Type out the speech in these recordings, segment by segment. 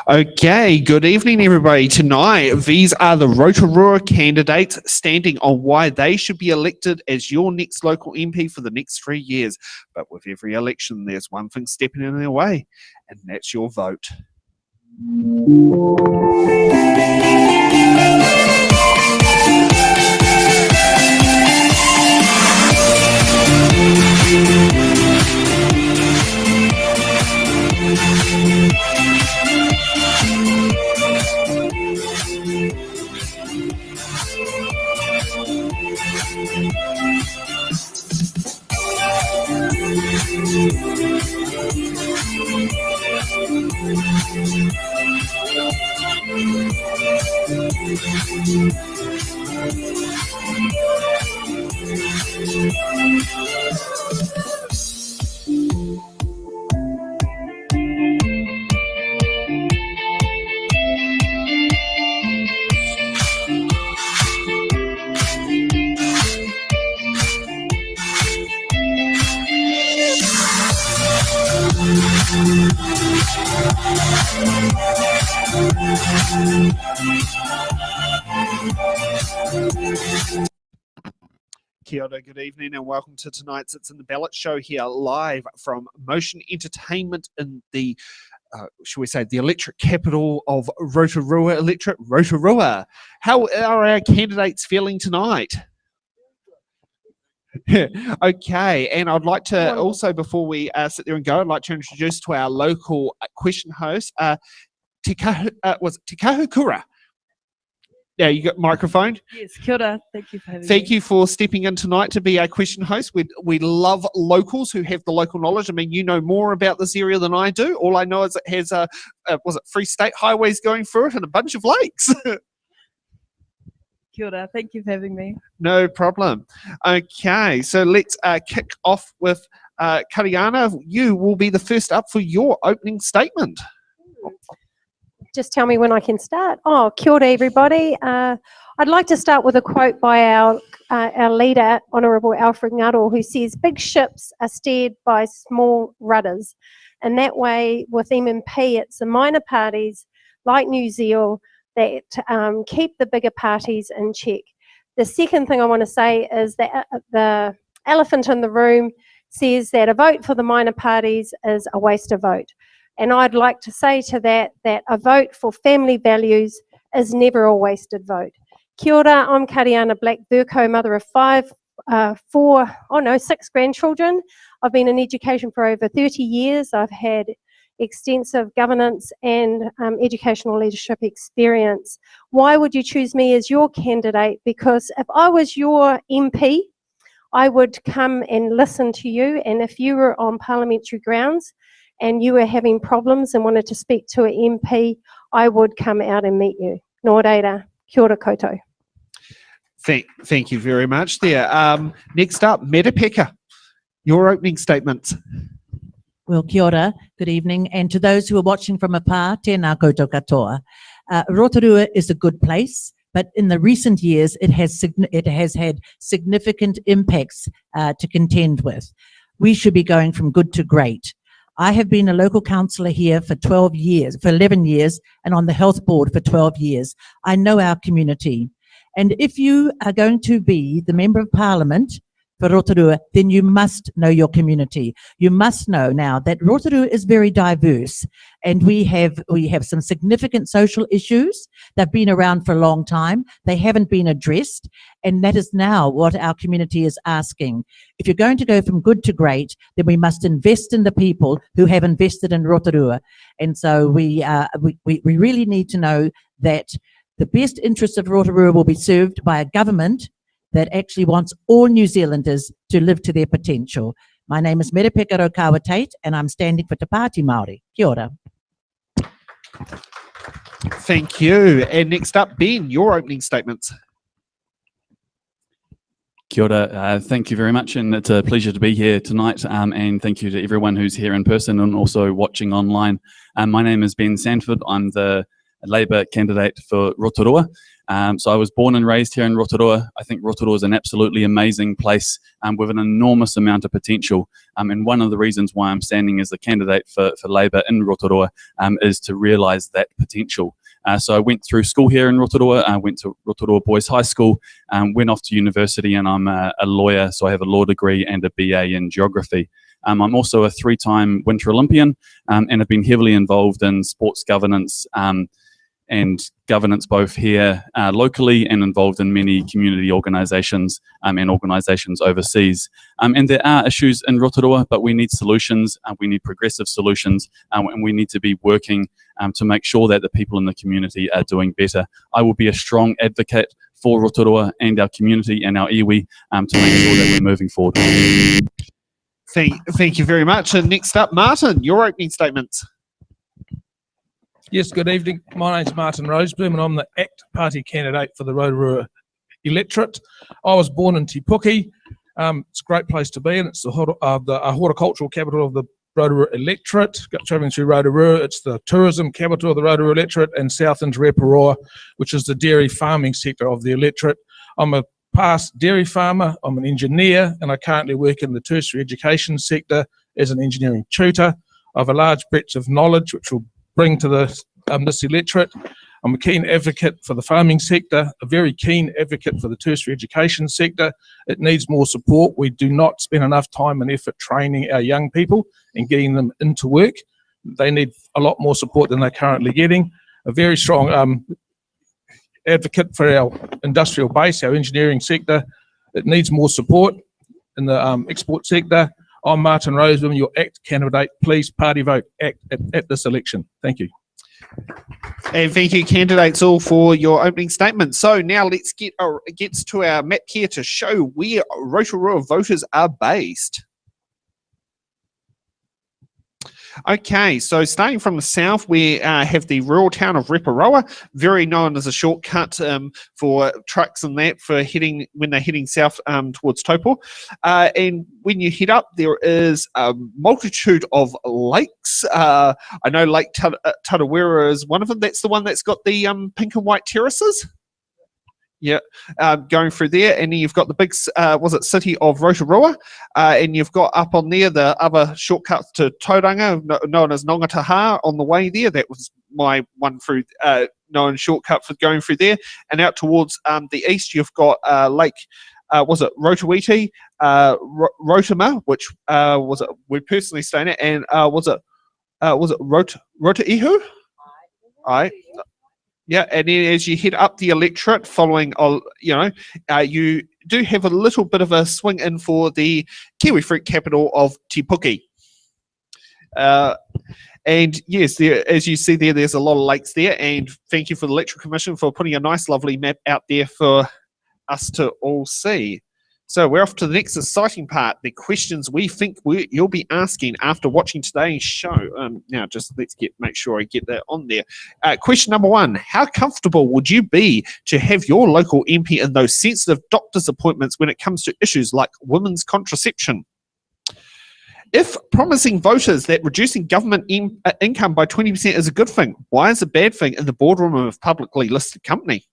Okay, good evening, everybody. Tonight, these are the Rotorua candidates standing on why they should be elected as your next local MP for the next 3 years. But with every election, there's one thing stepping in their way, and that's your vote. Kia ora, good evening, and welcome to tonight's It's in the Ballot show here live from Motion Entertainment in the, shall we say, the electorate capital of Rotorua, Electorate, Rotorua. How are our candidates feeling tonight? Okay, and I'd like to also, before we sit there and go, I'd like to introduce to our local question host, Tikahu Kura. Yeah, you got microphone? Yes, kia ora. Thank you for having me. Thank you for stepping in tonight to be our question host. We love locals who have the local knowledge. I mean, you know more about this area than I do. All I know is it has, was it 3 state highways going through it and a bunch of lakes? Kia ora. Thank you for having me. No problem. Okay, so let's kick off with Kariana. You will be the first up for your opening statement. Just tell me when I can start. Oh, kia ora, everybody. I'd like to start with a quote by our leader, Honourable Alfred Ngaro, who says, "Big ships are steered by small rudders." And that way, with MMP, it's the minor parties like NewZeal that keep the bigger parties in check. The second thing I want to say is that the elephant in the room says that a vote for the minor parties is a waste of vote. And I'd like to say to that a vote for family values is never a wasted vote. Kia ora, I'm Kariana Black-Vercoe, mother of 6 grandchildren. I've been in education for over 30 years. I've had extensive governance and educational leadership experience. Why would you choose me as your candidate? Because if I was your MP, I would come and listen to you, and if you were on parliamentary grounds and you were having problems and wanted to speak to an MP, I would come out and meet you. Nō reira, kia ora koutou. Thank you very much there. Next up, Merepeka, your opening statements. Well, kia ora, good evening. And to those who are watching from afar, tēnā koutou katoa. Rotorua is a good place, but in the recent years, it has had significant impacts to contend with. We should be going from good to great. I have been a local councillor here for 11 years, and on the health board for 12 years. I know our community. And if you are going to be the Member of Parliament for Rotorua, then you must know your community. You must know now that Rotorua is very diverse, and we have some significant social issues that have been around for a long time. They haven't been addressed, and that is now what our community is asking. If you're going to go from good to great, then we must invest in the people who have invested in Rotorua. And so we really need to know that the best interests of Rotorua will be served by a government that actually wants all New Zealanders to live to their potential. My name is Merepeka Raukawa-Tait, and I'm standing for Te Pāti Māori. Kia ora. Thank you. And next up, Ben, your opening statements. Kia ora, thank you very much, and it's a pleasure to be here tonight, and thank you to everyone who's here in person and also watching online. My name is Ben Sandford. I'm the Labour candidate for Rotorua. So I was born and raised here in Rotorua. I think Rotorua is an absolutely amazing place with an enormous amount of potential. And one of the reasons why I'm standing as the candidate for Labour in Rotorua is to realise that potential. So I went through school here in Rotorua. I went to Rotorua Boys High School, went off to university, and I'm a lawyer. So I have a law degree and a BA in geography. I'm also a 3-time Winter Olympian and have been heavily involved in sports governance and governance both here locally and involved in many community organisations and organisations overseas. And there are issues in Rotorua, but we need solutions, we need progressive solutions, and we need to be working to make sure that the people in the community are doing better. I will be a strong advocate for Rotorua and our community and our iwi to make sure that we're moving forward. Thank you very much. And next up, Marten, your opening statements. Yes, good evening. My name's Marten Rozeboom and I'm the ACT Party candidate for the Rotorua Electorate. I was born in Te Puke. It's a great place to be, and it's the horticultural capital of the Rotorua Electorate. Travelling through Rotorua, it's the tourism capital of the Rotorua Electorate, and south into Rotorua, which is the dairy farming sector of the electorate. I'm a past dairy farmer, I'm an engineer, and I currently work in the tertiary education sector as an engineering tutor. I have a large breadth of knowledge which will bring to this electorate. I'm a keen advocate for the farming sector, a very keen advocate for the tertiary education sector. It needs more support. We do not spend enough time and effort training our young people and getting them into work. They need a lot more support than they're currently getting. A very strong advocate for our industrial base, our engineering sector. It needs more support in the export sector. I'm Marten Rozeboom, your ACT candidate. Please party vote ACT at this election. Thank you. And thank you, candidates, all for your opening statements. So now let's get to our map here to show where Rotorua voters are based. Okay, so starting from the south, we have the rural town of Rotorua, very known as a shortcut for trucks and that for heading when they're heading south towards Taupo. And when you head up, there is a multitude of lakes. I know Lake Tarawera is one of them. That's the one that's got the pink and white terraces. Yeah, going through there, and then you've got the big, city of Rotorua, and you've got up on there the other shortcut to Tauranga, known as Nongataha, on the way there. That was my one through known shortcut for going through there, and out towards the east, you've got Lake, Raukawa-Tait, Rotorua, which we're personally staying at, and was it Rotorua? Aye. Yeah, and then as you head up the electorate, following, you do have a little bit of a swing in for the kiwi fruit capital of Te Puke. And yes, there, as you see there, there's a lot of lakes there, and thank you for the Electoral Commission for putting a nice, lovely map out there for us to all see. So we're off to the next exciting part, the questions we think you'll be asking after watching today's show. Now, just make sure I get that on there. Question number 1, how comfortable would you be to have your local MP in those sensitive doctor's appointments when it comes to issues like women's contraception? If promising voters that reducing government income by 20% is a good thing, why is it a bad thing in the boardroom of a publicly listed company?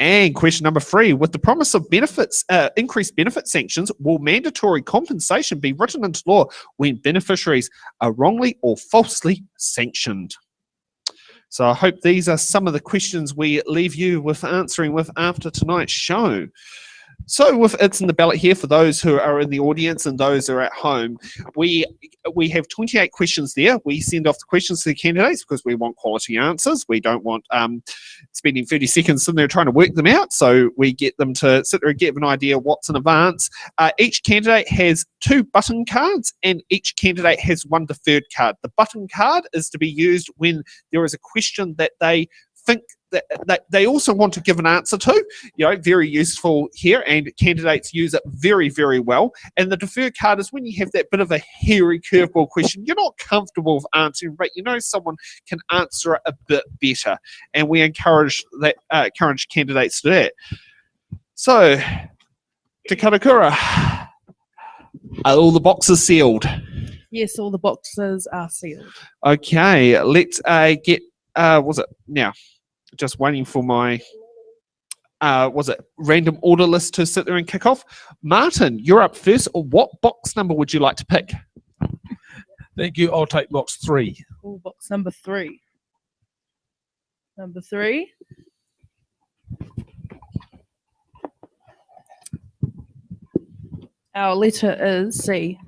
And question number 3, with the promise of benefits, increased benefit sanctions, will mandatory compensation be written into law when beneficiaries are wrongly or falsely sanctioned? So I hope these are some of the questions we leave you with answering with after tonight's show. So with It's in the Ballot here, for those who are in the audience and those who are at home, we have 28 questions there. We send off the questions to the candidates because we want quality answers. We don't want spending 30 seconds sitting there trying to work them out. So we get them to sit there and get an idea of what's in advance. Each candidate has 2 button cards and each candidate has 1 deferred card. The button card is to be used when there is a question that they think that they also want to give an answer to, very useful here, and candidates use it very, very well. And the deferred card is when you have that bit of a hairy curveball question you're not comfortable with answering, but someone can answer it a bit better. And we encourage candidates to do that. So, Te Karakura, are all the boxes sealed? Yes, all the boxes are sealed. Okay, let's get was it now? Just waiting for my was it random order list to sit there and kick off. Martin, you're up first. What box number would you like to pick? Thank you. I'll take box 3. Oh, box number 3. Number 3. Our letter is C.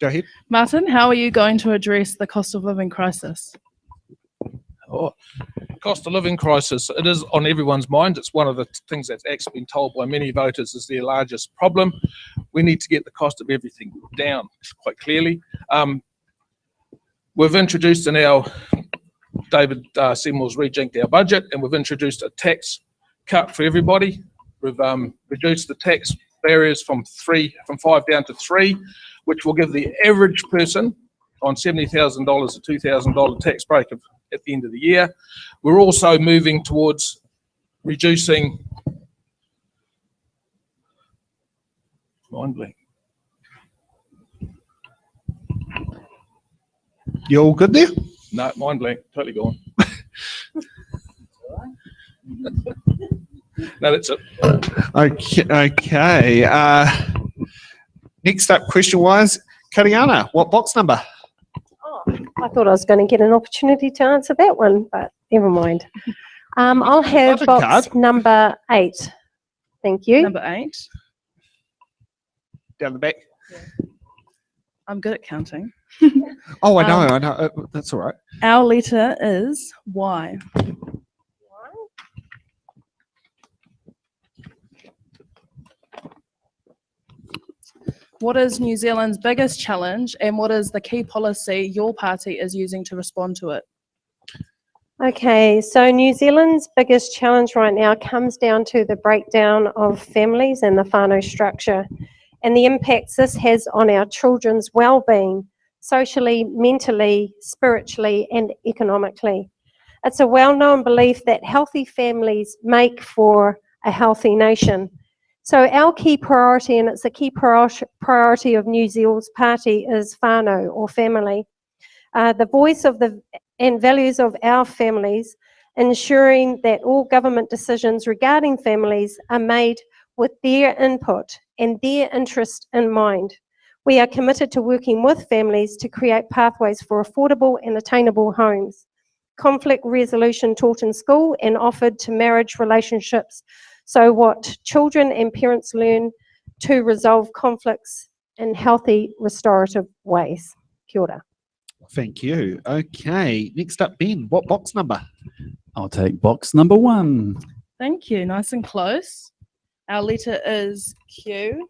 Go ahead. Martin, how are you going to address the cost of living crisis? Oh, cost of living crisis, it is on everyone's mind. It's one of the things that's actually been told by many voters is their largest problem. We need to get the cost of everything down quite clearly. We've introduced in our, David Seymour's rejinked our budget, and we've introduced a tax cut for everybody. We've reduced the tax barriers from 5 down to 3, which will give the average person on $70,000 a $2,000 tax break at the end of the year. We're also moving towards reducing, mind blank. You all good there? No, mind blank, totally gone. No, that's it. Okay. Next up, question-wise, Kariana, what box number? Oh, I thought I was going to get an opportunity to answer that one, but never mind. I'll have Button box card. number 8. Thank you. Number 8. Down the back. I'm good at counting. Oh, I know. That's all right. Our letter is Y. What is New Zealand's biggest challenge, and what is the key policy your party is using to respond to it? Okay, so New Zealand's biggest challenge right now comes down to the breakdown of families and the whānau structure and the impacts this has on our children's well-being, socially, mentally, spiritually, and economically. It's a well-known belief that healthy families make for a healthy nation. So our key priority, and it's a key priority of NewZeal's party, is whānau or family. The voice of and values of our families, ensuring that all government decisions regarding families are made with their input and their interest in mind. We are committed to working with families to create pathways for affordable and attainable homes, conflict resolution taught in school and offered to marriage relationships, so what children and parents learn to resolve conflicts in healthy, restorative ways. Kia ora. Thank you. Okay, next up, Ben, what box number? I'll take box number 1. Thank you. Nice and close. Our letter is Q.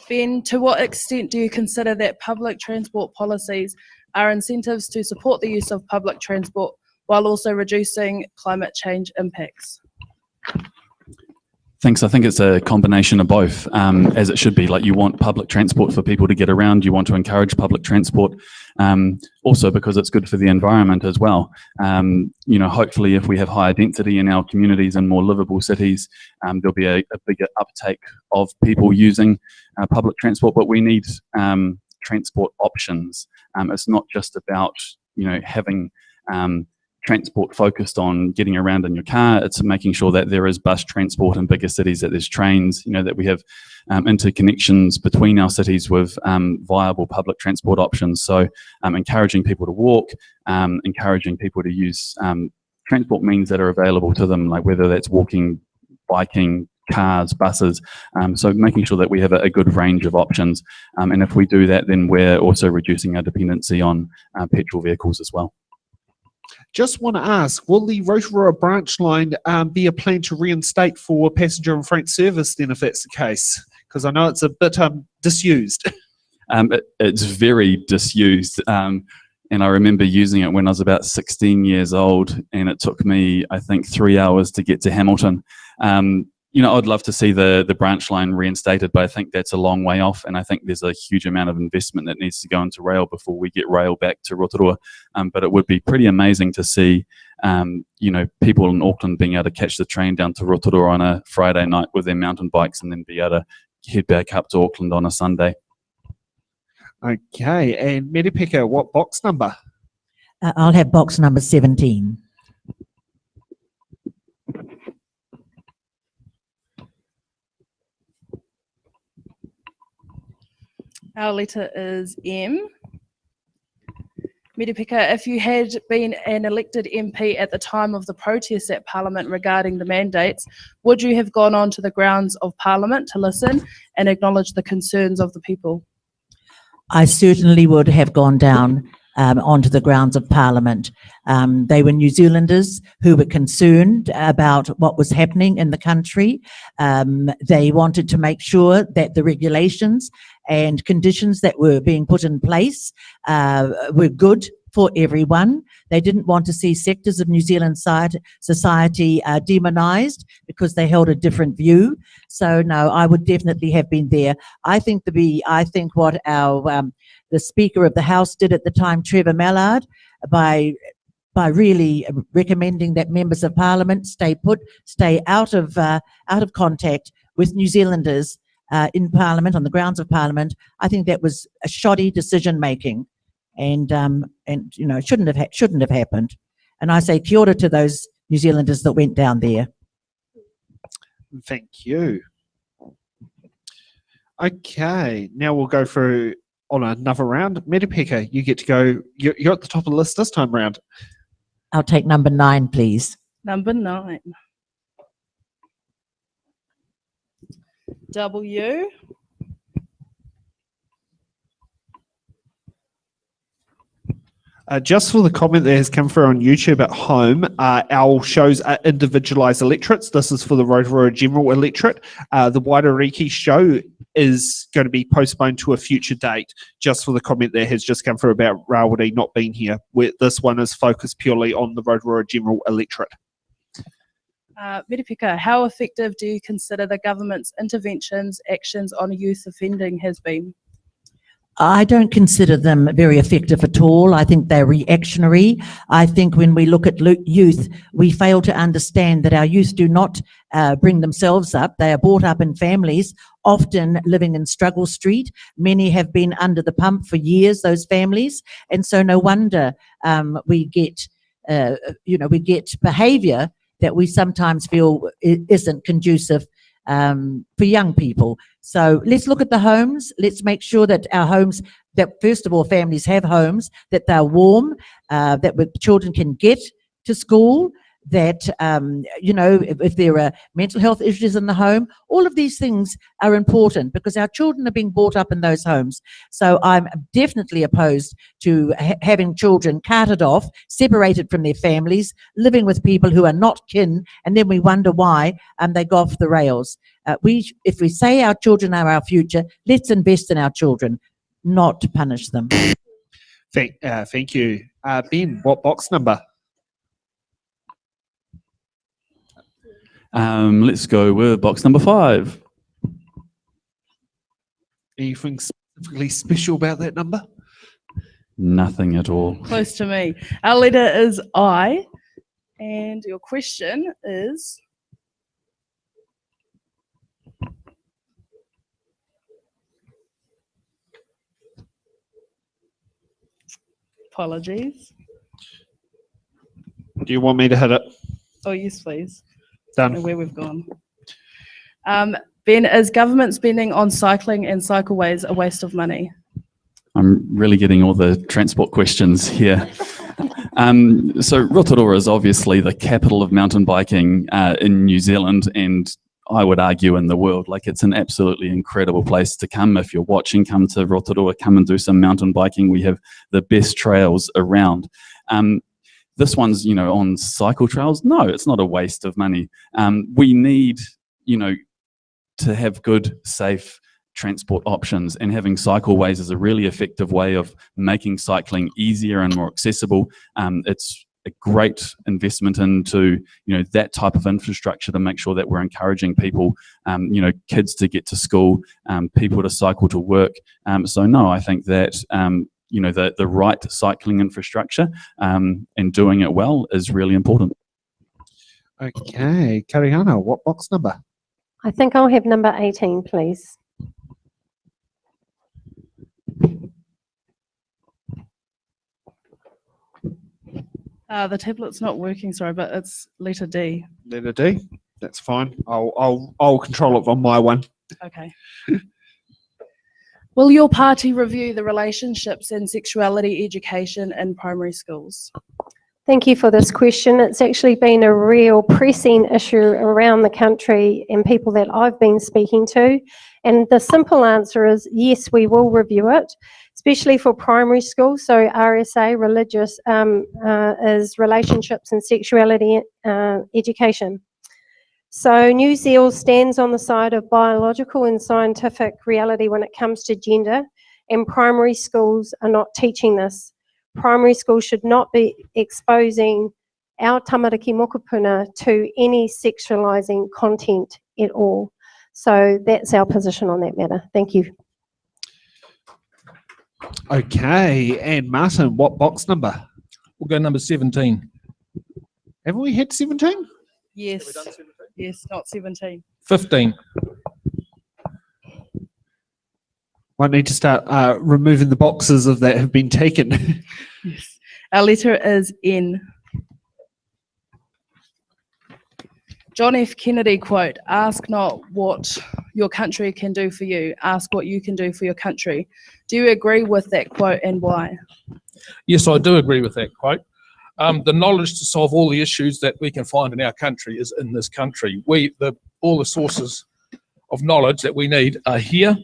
Ben, to what extent do you consider that public transport policies are incentives to support the use of public transport while also reducing climate change impacts? Thanks. I think it's a combination of both, as it should be. Like, you want public transport for people to get around. You want to encourage public transport, also because it's good for the environment as well. Hopefully if we have higher density in our communities and more livable cities, there'll be a bigger uptake of people using public transport, but we need transport options. It's not just about, having transport focused on getting around in your car. It's making sure that there is bus transport in bigger cities, that there's trains, that we have interconnections between our cities with viable public transport options. So encouraging people to walk, encouraging people to use transport means that are available to them, like whether that's walking, biking, cars, buses. So making sure that we have a good range of options. And if we do that, then we're also reducing our dependency on petrol vehicles as well. Just want to ask, will the Rotorua branch line be a plan to reinstate for passenger and freight service then, if that's the case? Because I know it's a bit disused. It's very disused. And I remember using it when I was about 16 years old, and it took me, I think, 3 hours to get to Hamilton. I'd love to see the branch line reinstated, but I think that's a long way off, and I think there's a huge amount of investment that needs to go into rail before we get rail back to Rotorua. But it would be pretty amazing to see, people in Auckland being able to catch the train down to Rotorua on a Friday night with their mountain bikes and then be able to head back up to Auckland on a Sunday. Okay, and Merepeka, what box number? I'll have box number 17. Our letter is M. Merepeka, if you had been an elected MP at the time of the protest at Parliament regarding the mandates, would you have gone on to the grounds of Parliament to listen and acknowledge the concerns of the people? I certainly would have gone down onto the grounds of Parliament. They were New Zealanders who were concerned about what was happening in the country. They wanted to make sure that the regulations and conditions that were being put in place were good for everyone. They didn't want to see sectors of New Zealand society demonised because they held a different view. So no, I would definitely have been there. I think what our the Speaker of the House did at the time, Trevor Mallard, by really recommending that members of Parliament stay out of contact with New Zealanders in Parliament, on the grounds of Parliament. I think that was a shoddy decision making, and shouldn't have happened. And I say kia ora to those New Zealanders that went down there. Thank you. Okay, now we'll go through on another round. Merepeka, you get to go. You're at the top of the list this time round. I'll take number 9, please. Number 9. W. Just for the comment that has come through on YouTube at home, our shows are individualised electorates. This is for the Rotorua General Electorate. The Waitariki show is going to be postponed to a future date, just for the comment that has just come through about Rawiri not being here. This one is focused purely on the Rotorua General Electorate. Merepeka, how effective do you consider the government's interventions, actions on youth offending has been? I don't consider them very effective at all. I think they're reactionary. I think when we look at youth, we fail to understand that our youth do not bring themselves up. They are brought up in families, often living in struggle street. Many have been under the pump for years, those families. And so no wonder we get behaviour that we sometimes feel isn't conducive for young people. So let's look at the homes. Let's make sure that our homes, that first of all, families have homes, that they're warm, that children can get to school, that, if there are mental health issues in the home, all of these things are important because our children are being brought up in those homes. So I'm definitely opposed to having children carted off, separated from their families, living with people who are not kin, and then we wonder why they go off the rails. If we say our children are our future, let's invest in our children, not to punish them. Thank you. Ben, what box number? Let's go with box number 5. Anything specifically special about that number? Nothing at all. Close to me. Our letter is I, and your question is... Apologies. Do you want me to hit it? Oh, yes, please. Done. I don't know where we've gone. Ben, is government spending on cycling and cycleways a waste of money? I'm really getting all the transport questions here. So Rotorua is obviously the capital of mountain biking in New Zealand, and I would argue in the world. Like, it's an absolutely incredible place to come. If you're watching, come to Rotorua, come and do some mountain biking. We have the best trails around. This one's, on cycle trails. No, it's not a waste of money. We need, to have good, safe transport options, and having cycleways is a really effective way of making cycling easier and more accessible. It's a great investment into, that type of infrastructure to make sure that we're encouraging people, kids to get to school, people to cycle to work. So no, I think that, the right cycling infrastructure and doing it well is really important. Okay, Kariana, what box number? I think I'll have number 18, please. The tablet's not working, sorry, but it's letter D. Letter D. That's fine. I'll control it on my one. Okay. Will your party review the relationships and sexuality education in primary schools? Thank you for this question. It's actually been a real pressing issue around the country and people that I've been speaking to. And the simple answer is yes, we will review it, especially for primary school. So RSA, religious, is relationships and sexuality education. So NewZeal stands on the side of biological and scientific reality when it comes to gender, and primary schools are not teaching this. Primary schools should not be exposing our tamariki mokopuna to any sexualising content at all. So that's our position on that matter. Thank you. Okay, and Martin, what box number? We'll go number 17. Haven't we had 17? Yes. Yes, not 17. 15. Might need to start removing the boxes of that have been taken. Yes. Our letter is N. John F. Kennedy quote, "Ask not what your country can do for you, ask what you can do for your country." Do you agree with that quote and why? Yes, I do agree with that quote. The knowledge to solve all the issues that we can find in our country is in this country. All the sources of knowledge that we need are here.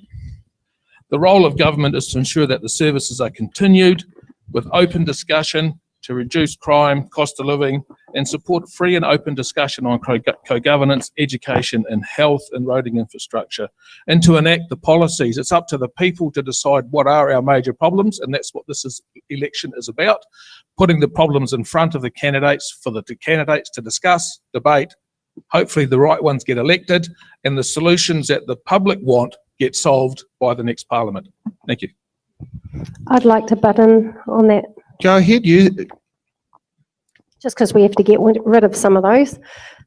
The role of government is to ensure that the services are continued with open discussion to reduce crime, cost of living, and support free and open discussion on co-governance, education, and health and roading infrastructure, and to enact the policies. It's up to the people to decide what are our major problems, and that's what this election is about, putting the problems in front of the candidates for the candidates to discuss, debate. Hopefully the right ones get elected, and the solutions that the public want get solved by the next parliament. Thank you. I'd like to butt in on that, Go ahead, you. just because we have to get rid of some of those.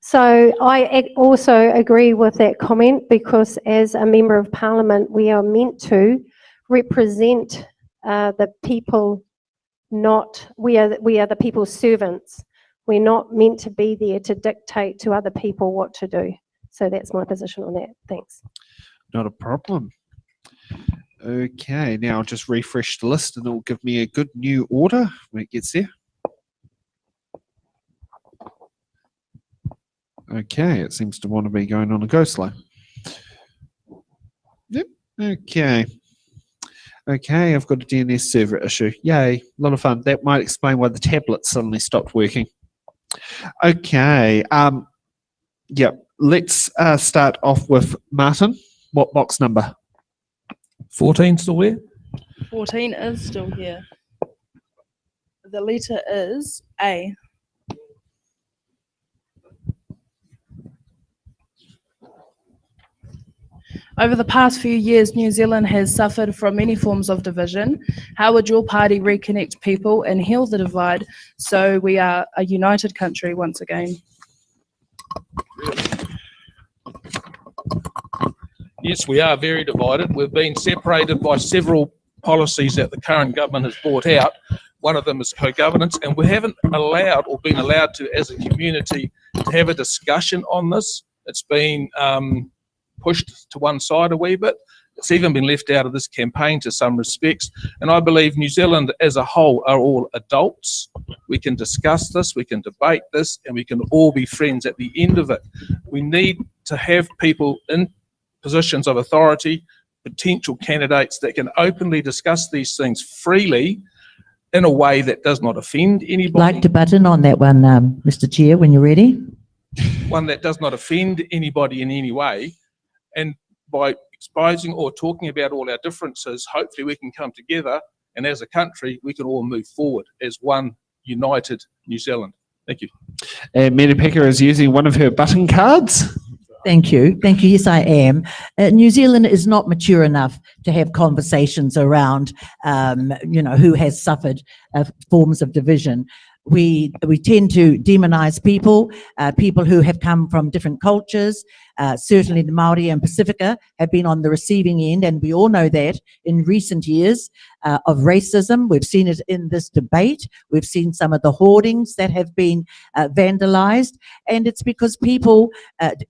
So I also agree with that comment, because as a member of parliament, we are meant to represent the people, we are the people's servants. We're not meant to be there to dictate to other people what to do. So that's my position on that. Thanks. Not a problem. Okay, now I'll just refresh the list and it'll give me a good new order when it gets there. Okay, it seems to want to be going on a go slow. Yep, okay. Okay, I've got a DNS server issue. Yay, a lot of fun. That might explain why the tablet suddenly stopped working. Okay, yep, let's start off with Martin. What box number? 14 still there? 14 is still here. The letter is A. Over the past few years, New Zealand has suffered from many forms of division. How would your party reconnect people and heal the divide so we are a united country once again? Yes, we are very divided. We've been separated by several policies that the current government has brought out. One of them is co-governance, and we haven't allowed or been allowed to, as a community, to have a discussion on this. It's been pushed to one side a wee bit. It's even been left out of this campaign to some respects. And I believe New Zealand as a whole are all adults. We can discuss this, we can debate this, and we can all be friends at the end of it. We need to have people in positions of authority, potential candidates that can openly discuss these things freely in a way that does not offend anybody. Like to butt in on that one, Mr. Chair, when you're ready. One that does not offend anybody in any way. And by exposing or talking about all our differences, hopefully we can come together, and as a country, we can all move forward as one united New Zealand. Thank you. And Merepeka is using one of her button cards. Thank you. Thank you. Yes, I am. New Zealand is not mature enough to have conversations around, who has suffered forms of division. We tend to demonize people who have come from different cultures. Certainly the Māori and Pacifica have been on the receiving end, and we all know that in recent years of racism. We've seen it in this debate. We've seen some of the hoardings that have been vandalized, and it's because people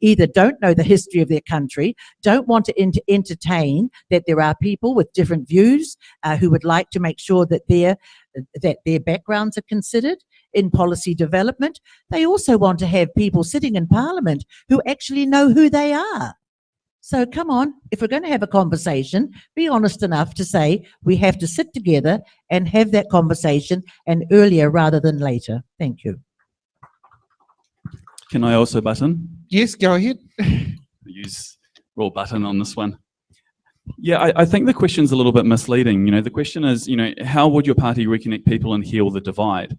either don't know the history of their country, don't want to entertain that there are people with different views who would like to make sure that their backgrounds are considered in policy development. They also want to have people sitting in Parliament who actually know who they are. So come on, if we're going to have a conversation, be honest enough to say we have to sit together and have that conversation, and earlier rather than later. Thank you. Can I also button? Yes, go ahead. Use raw button on this one. Yeah, I think the question's a little bit misleading. The question is, how would your party reconnect people and heal the divide?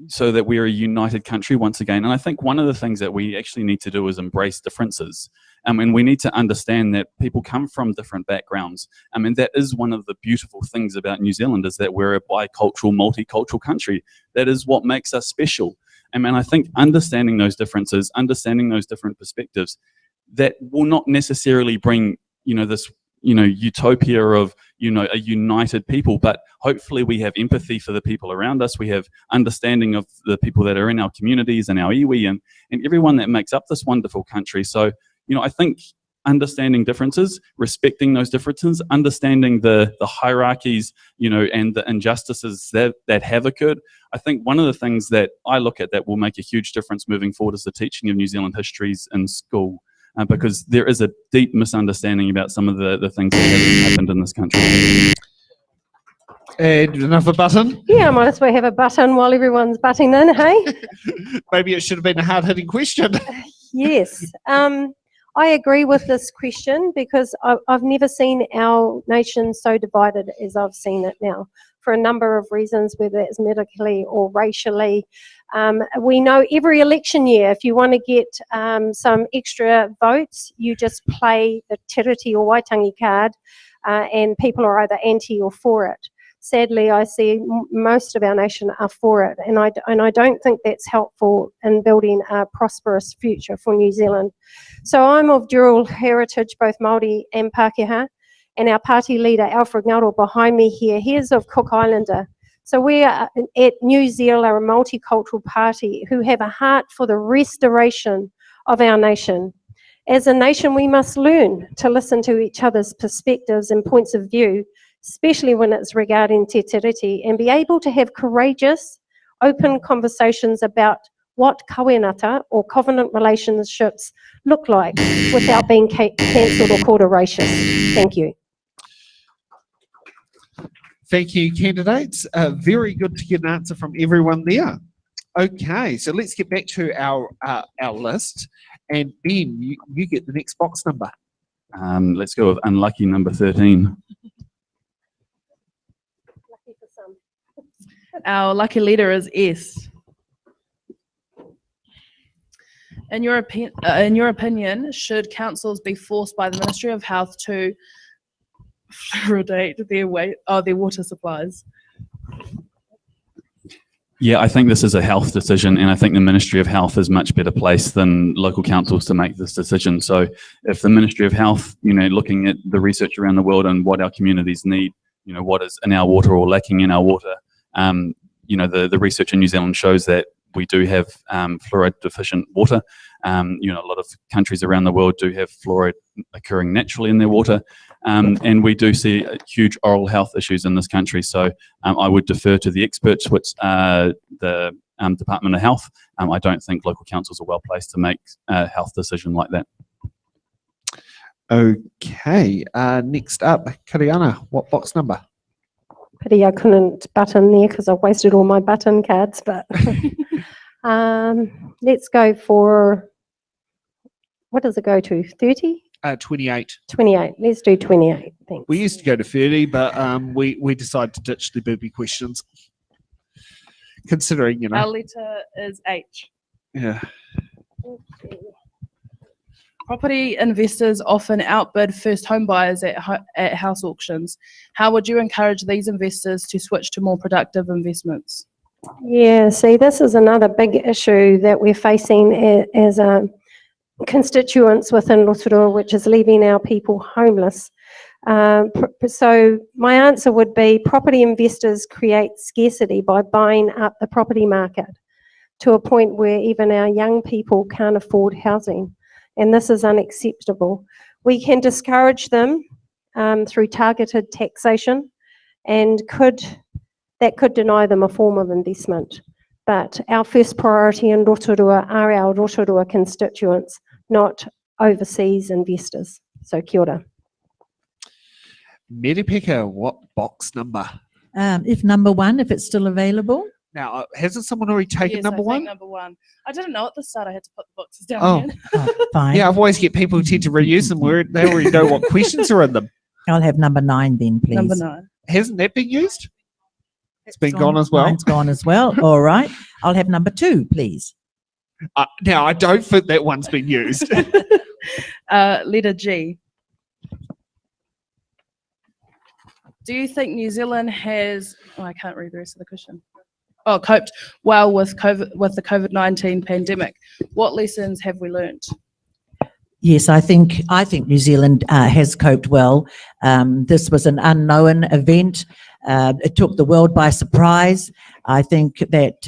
So that we're a united country once again. And I think one of the things that we actually need to do is embrace differences. And we need to understand that people come from different backgrounds. And that is one of the beautiful things about New Zealand, is that we're a bicultural, multicultural country. That is what makes us special. And I think understanding those differences, understanding those different perspectives, that will not necessarily bring, this utopia of, a united people, but hopefully we have empathy for the people around us. We have understanding of the people that are in our communities and our iwi and everyone that makes up this wonderful country. So, I think understanding differences, respecting those differences, understanding the hierarchies, and the injustices that have occurred. I think one of the things that I look at that will make a huge difference moving forward is the teaching of New Zealand histories in school. Because there is a deep misunderstanding about some of the things that have happened in this country. And another button? Yeah, I might as well have a button while everyone's butting in, hey? Maybe it should have been a hard-hitting question. Yes. I agree with this question because I've never seen our nation so divided as I've seen it now, for a number of reasons, whether it's medically or racially. We know every election year, if you want to get some extra votes, you just play the Tiriti or Waitangi card, and people are either anti or for it. Sadly, I see most of our nation are for it, and I don't think that's helpful in building a prosperous future for New Zealand. So I'm of dual heritage, both Māori and Pākehā, and our party leader, Alfred Ngaro, behind me here, he is of Cook Islander. So we are at NewZeal are a multicultural party who have a heart for the restoration of our nation. As a nation, we must learn to listen to each other's perspectives and points of view, especially when it's regarding te tiriti, and be able to have courageous, open conversations about what kawinata or covenant relationships look like without being cancelled or called a racist. Thank you. Thank you, candidates. Very good to get an answer from everyone there. Okay, so let's get back to our list. And Ben, you get the next box number. Let's go with unlucky number 13. Our lucky leader is S. In your opinion, should councils be forced by the Ministry of Health to fluoridate their water supplies? Yeah, I think this is a health decision, and I think the Ministry of Health is much better placed than local councils to make this decision. So if the Ministry of Health, looking at the research around the world and what our communities need, what is in our water or lacking in our water, the research in New Zealand shows that we do have fluoride deficient water. A lot of countries around the world do have fluoride occurring naturally in their water. And we do see huge oral health issues in this country. So I would defer to the experts, which the Department of Health. I don't think local councils are well placed to make a health decision like that. Okay, next up, Kariana, what box number? Pity I couldn't button there because I've wasted all my button cards, but let's go for, what does it go to, 30? 28. 28, let's do 28, thanks. We used to go to 30, but we decided to ditch the booby questions. considering, you know. Our letter is H. Yeah. Property investors often outbid first home buyers at house auctions. How would you encourage these investors to switch to more productive investments? Yeah, see, this is another big issue that we're facing as constituents within Rotorua, which is leaving our people homeless. So my answer would be property investors create scarcity by buying up the property market to a point where even our young people can't afford housing. And this is unacceptable. We can discourage them through targeted taxation and that could deny them a form of investment. But our first priority in Rotorua are our Rotorua constituents, not overseas investors. So kia ora. Merepeka, what box number? If number 1, if it's still available. Now, hasn't someone already taken Yes, number I think one? number 1. I didn't know at the start I had to put the boxes down Oh. again. Oh, fine. Yeah, I've always get people who tend to reuse them where they already know what questions are in them. I'll have number 9 then, please. Number 9. Hasn't that been used? It's been gone as well. Mine's gone as well. All right. I'll have number 2, please. Now, I don't think that one's been used. Letter G. Do you think New Zealand has, I can't read the rest of the question. Coped well with the COVID-19 pandemic? What lessons have we learnt? Yes, I think New Zealand has coped well. This was an unknown event. It took the world by surprise. I think that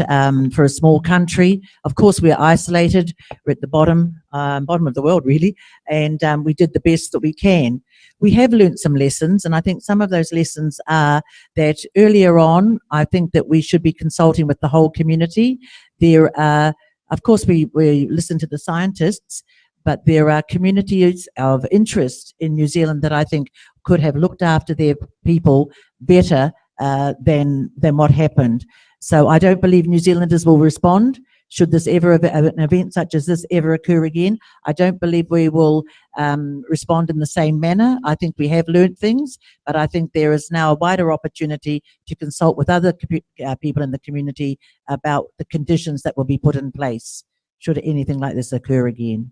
for a small country, of course, we're isolated. We're at the bottom of the world, really, and we did the best that we can. We have learnt some lessons, and I think some of those lessons are that earlier on, I think that we should be consulting with the whole community. There are, of course, we listen to the scientists, but there are communities of interest in New Zealand that I think could have looked after their people better than what happened. So I don't believe New Zealanders will respond. Should this ever, an event such as this ever occur again, I don't believe we will respond in the same manner. I think we have learnt things, but I think there is now a wider opportunity to consult with other people in the community about the conditions that will be put in place should anything like this occur again.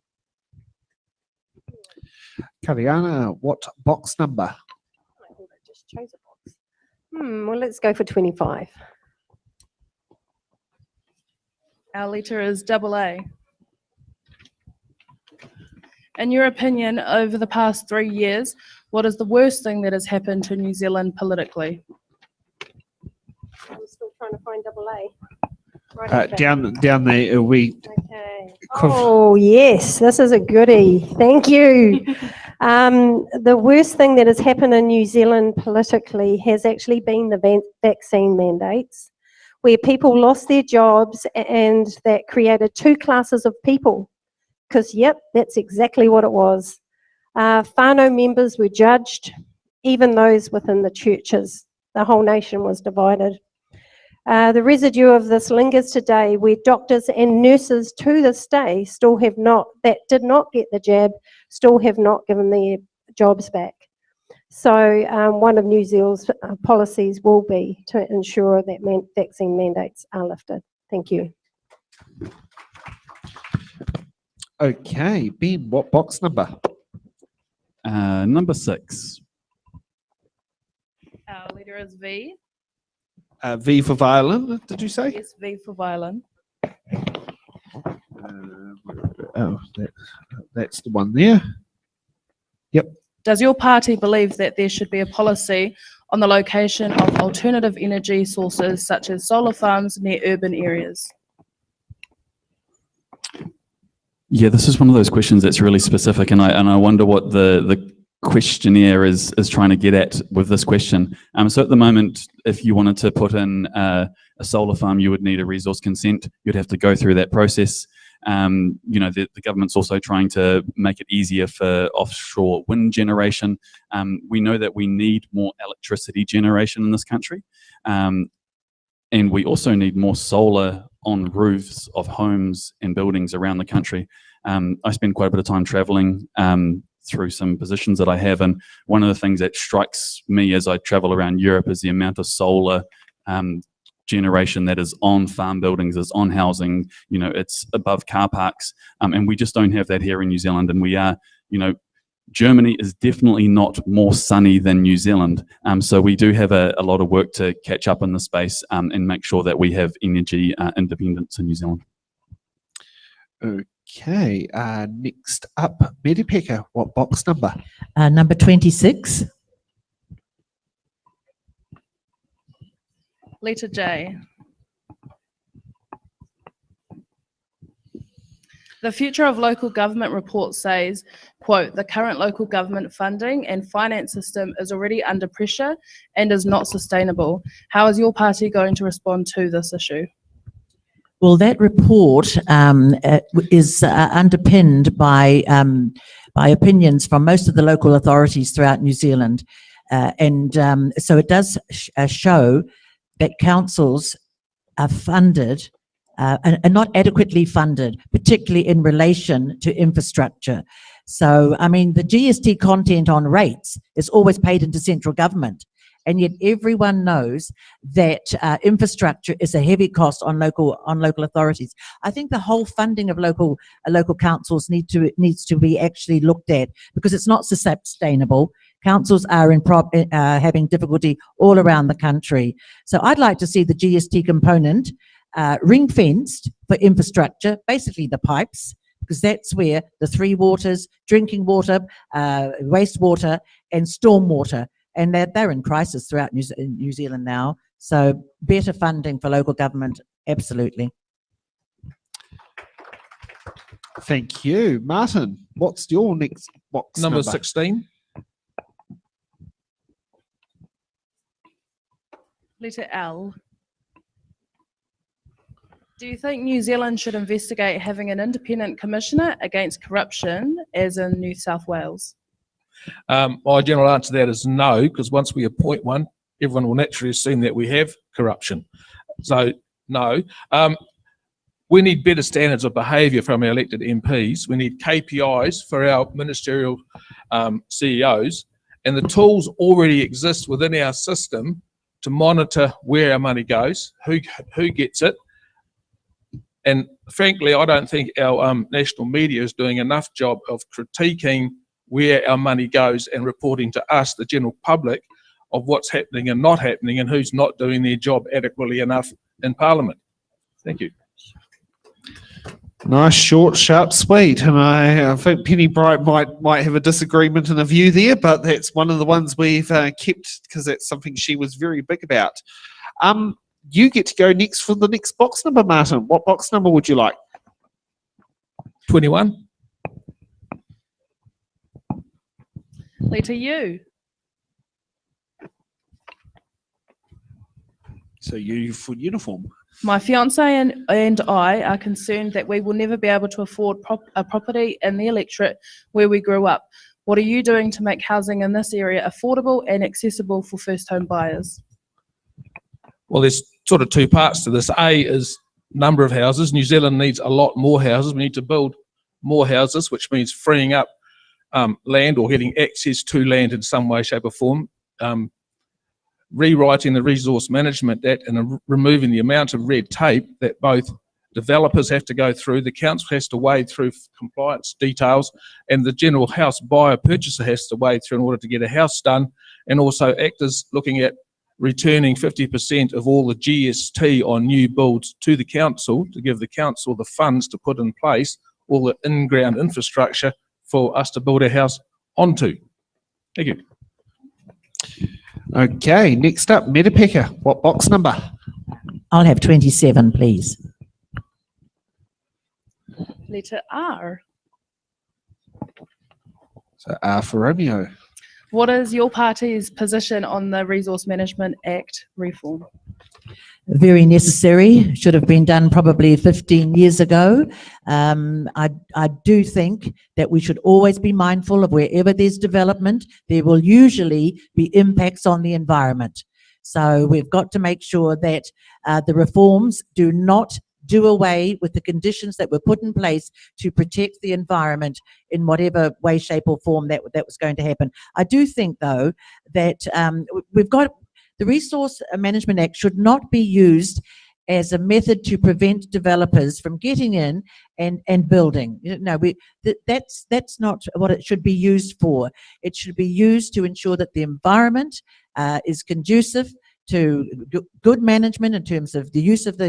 Kariana, what box number? I think I just chose a box. Well, let's go for 25. Our letter is AA. In your opinion, over the past 3 years, what is the worst thing that has happened to New Zealand politically? I'm still trying to find AA. Right at the back. Down there, Okay. Oh, yes, this is a goodie. Thank you. The worst thing that has happened in New Zealand politically has actually been the vaccine mandates, where people lost their jobs and that created 2 classes of people. Because, yep, that's exactly what it was. Whānau members were judged, even those within the churches. The whole nation was divided. The residue of this lingers today, where doctors and nurses to this day still have not, that did not get the jab, still have not given their jobs back. So one of NewZeal's policies will be to ensure that vaccine mandates are lifted. Thank you. Okay, Ben, what box number? Number 6. Our letter is V. V for violin, did you say? Yes, V for violin. That's the one there. Yep. Does your party believe that there should be a policy on the location of alternative energy sources such as solar farms near urban areas? Yeah, this is one of those questions that's really specific, and I wonder what the questionnaire is trying to get at with this question. So at the moment, if you wanted to put in a solar farm, you would need a resource consent. You'd have to go through that process. The government's also trying to make it easier for offshore wind generation. We know that we need more electricity generation in this country. And we also need more solar on roofs of homes and buildings around the country. I spend quite a bit of time traveling through some positions that I have, and one of the things that strikes me as I travel around Europe is the amount of solar generation that is on farm buildings, is on housing, it's above car parks. And we just don't have that here in New Zealand. And we are, Germany is definitely not more sunny than New Zealand. So we do have a lot of work to catch up in the space and make sure that we have energy independence in New Zealand. Okay, next up, Merepeka, what box number? Number 26. Letter J. The Future of Local Government report says, quote, the current local government funding and finance system is already under pressure and is not sustainable. How is your party going to respond to this issue? Well, that report is underpinned by opinions from most of the local authorities throughout New Zealand. So it does show that councils are funded and not adequately funded, particularly in relation to infrastructure. So, I mean, the GST content on rates is always paid into central government, and yet everyone knows that infrastructure is a heavy cost on local authorities. I think the whole funding of local councils needs to be actually looked at, because it's not sustainable. Councils are having difficulty all around the country. So I'd like to see the GST component ring-fenced for infrastructure, basically the pipes, because that's where the three waters, drinking water, wastewater, and stormwater, and they're in crisis throughout New Zealand now. So better funding for local government, absolutely. Thank you. Martin, what's your next box number? Number 16. Letter L. Do you think New Zealand should investigate having an independent commissioner against corruption, as in New South Wales? My general answer to that is no, because once we appoint one, everyone will naturally assume that we have corruption. So, no. We need better standards of behaviour from our elected MPs. We need KPIs for our ministerial CEOs, and the tools already exist within our system to monitor where our money goes, who gets it. And frankly, I don't think our national media is doing enough job of critiquing where our money goes and reporting to us, the general public, of what's happening and not happening and who's not doing their job adequately enough in Parliament. Thank you. Nice, short, sharp, sweet. And I think Penny Bright might have a disagreement and a view there, but that's one of the ones we've kept because that's something she was very big about. You get to go next for the next box number, Martin. What box number would you like? 21. Letter U. So you for uniform. My fiance and I are concerned that we will never be able to afford a property in the electorate where we grew up. What are you doing to make housing in this area affordable and accessible for first home buyers? Well, there's sort of two parts to this. A is number of houses. New Zealand needs a lot more houses. We need to build more houses, which means freeing up land or getting access to land in some way, shape or form. Rewriting the Resource Management Act and removing the amount of red tape that both developers have to go through, the council has to wade through compliance details, and the general house buyer purchaser has to wade through in order to get a house done, and also actors looking at returning 50% of all the GST on new builds to the council to give the council the funds to put in place all the in-ground infrastructure for us to build a house onto. Thank you. Okay, next up, Merepeka. What box number? I'll have 27, please. Letter R. So R for Romeo. What is your party's position on the Resource Management Act reform? Very necessary, should have been done probably 15 years ago. I do think that we should always be mindful of wherever there's development, there will usually be impacts on the environment. So we've got to make sure that the reforms do not do away with the conditions that were put in place to protect the environment in whatever way, shape or form that was going to happen. I do think, though, that we've got The Resource Management Act should not be used as a method to prevent developers from getting in and building. No, that's not what it should be used for. It should be used to ensure that the environment is conducive to good management in terms of the use of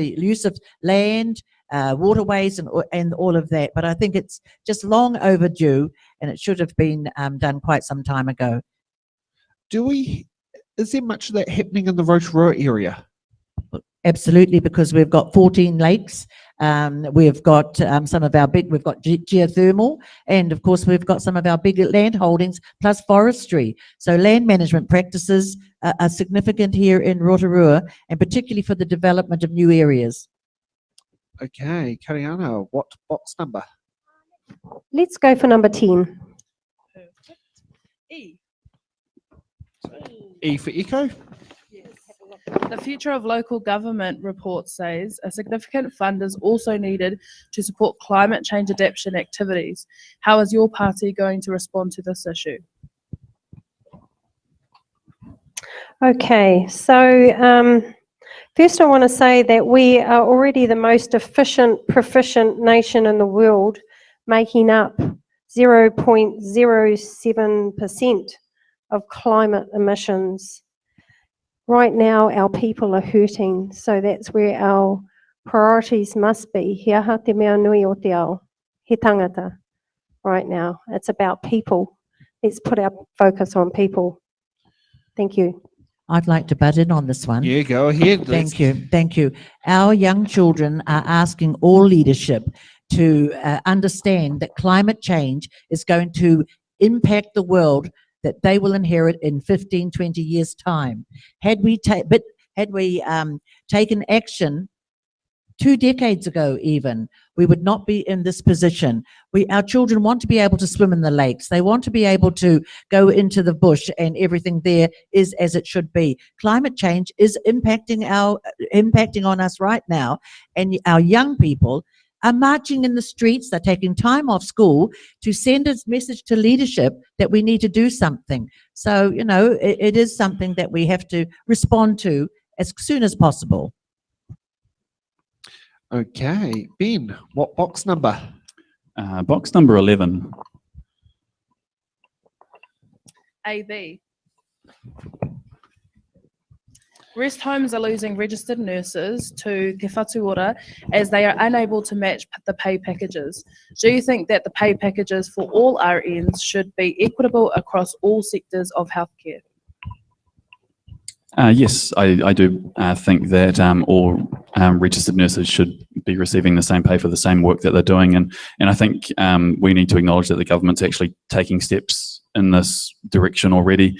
land, waterways, and all of that. But I think it's just long overdue, and it should have been done quite some time ago. Is there much of that happening in the Rotorua area? Absolutely, because we've got 14 lakes, we've got some of our we've got geothermal, and of course we've got some of our big land holdings plus forestry. So land management practices are significant here in Rotorua, and particularly for the development of new areas. Okay, Kariana, what box number? Let's go for number 10. Perfect. E. E for Echo? The Future of Local Government report says a significant fund is also needed to support climate change adaptation activities. How is your party going to respond to this issue? Okay, so first I want to say that we are already the most proficient nation in the world, making up 0.07% of climate emissions. Right now, our people are hurting, so that's where our priorities must be. He aha te mea nui o te ao, he tangata. Right now, it's about people. Let's put our focus on people. Thank you. I'd like to butt in on this one. Yeah, go ahead. Thank you. Our young children are asking all leadership to understand that climate change is going to impact the world that they will inherit in 15, 20 years' time. Had we taken action 2 decades ago even, we would not be in this position. Our children want to be able to swim in the lakes. They want to be able to go into the bush, and everything there is as it should be. Climate change is impacting on us right now, and our young people are marching in the streets. They're taking time off school to send a message to leadership that we need to do something. So, it is something that we have to respond to as soon as possible. Okay, Ben, what box number? Box number 11. AB. Rest homes are losing registered nurses to Te Whatu Ora as they are unable to match the pay packages. Do you think that the pay packages for all RNs should be equitable across all sectors of healthcare? Yes, I do think that all registered nurses should be receiving the same pay for the same work that they're doing, and I think we need to acknowledge that the government's actually taking steps in this direction already.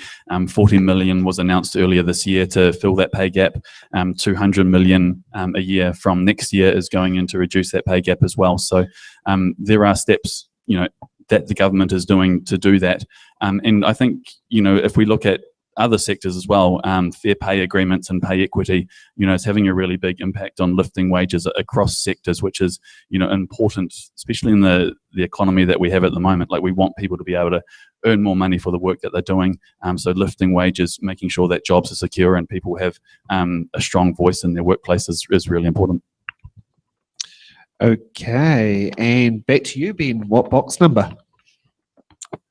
40 million was announced earlier this year to fill that pay gap. 200 million a year from next year is going in to reduce that pay gap as well. So there are steps, that the government is doing to do that. And I think, if we look at other sectors as well, fair pay agreements and pay equity, it's having a really big impact on lifting wages across sectors, which is, important, especially in the economy that we have at the moment. Like, we want people to be able to earn more money for the work that they're doing. So lifting wages, making sure that jobs are secure and people have a strong voice in their workplace is really important. Okay, and back to you, Ben. What box number?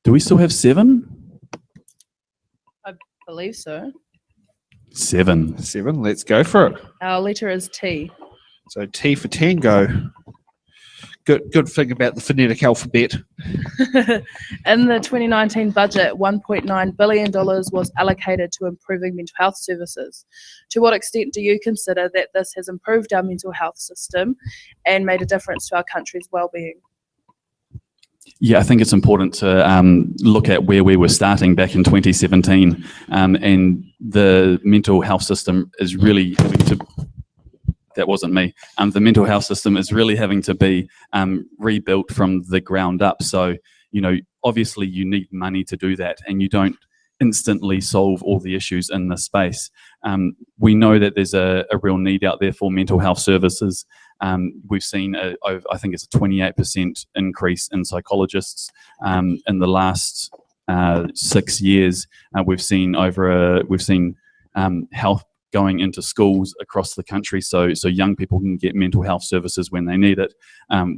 Do we still have 7? I believe so. 7. 7, let's go for it. Our letter is T. So T for Tango. Good thing about the phonetic alphabet. In the 2019 budget, $1.9 billion was allocated to improving mental health services. To what extent do you consider that this has improved our mental health system and made a difference to our country's well-being? Yeah, I think it's important to look at where we were starting back in 2017, and the mental health system is really having to. That wasn't me. The mental health system is really having to be rebuilt from the ground up. So, obviously you need money to do that, and you don't instantly solve all the issues in this space. We know that there's a real need out there for mental health services. We've seen, I think it's a 28% increase in psychologists in the last 6 years. We've seen health going into schools across the country, so young people can get mental health services when they need it.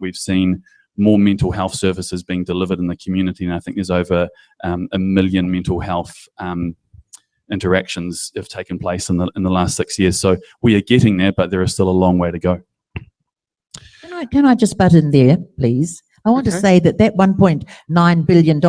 We've seen more mental health services being delivered in the community, and I think there's over 1 million mental health interactions have taken place in the last 6 years. So we are getting there, but there is still a long way to go. Can I just butt in there, please? I want to say that $1.9 billion,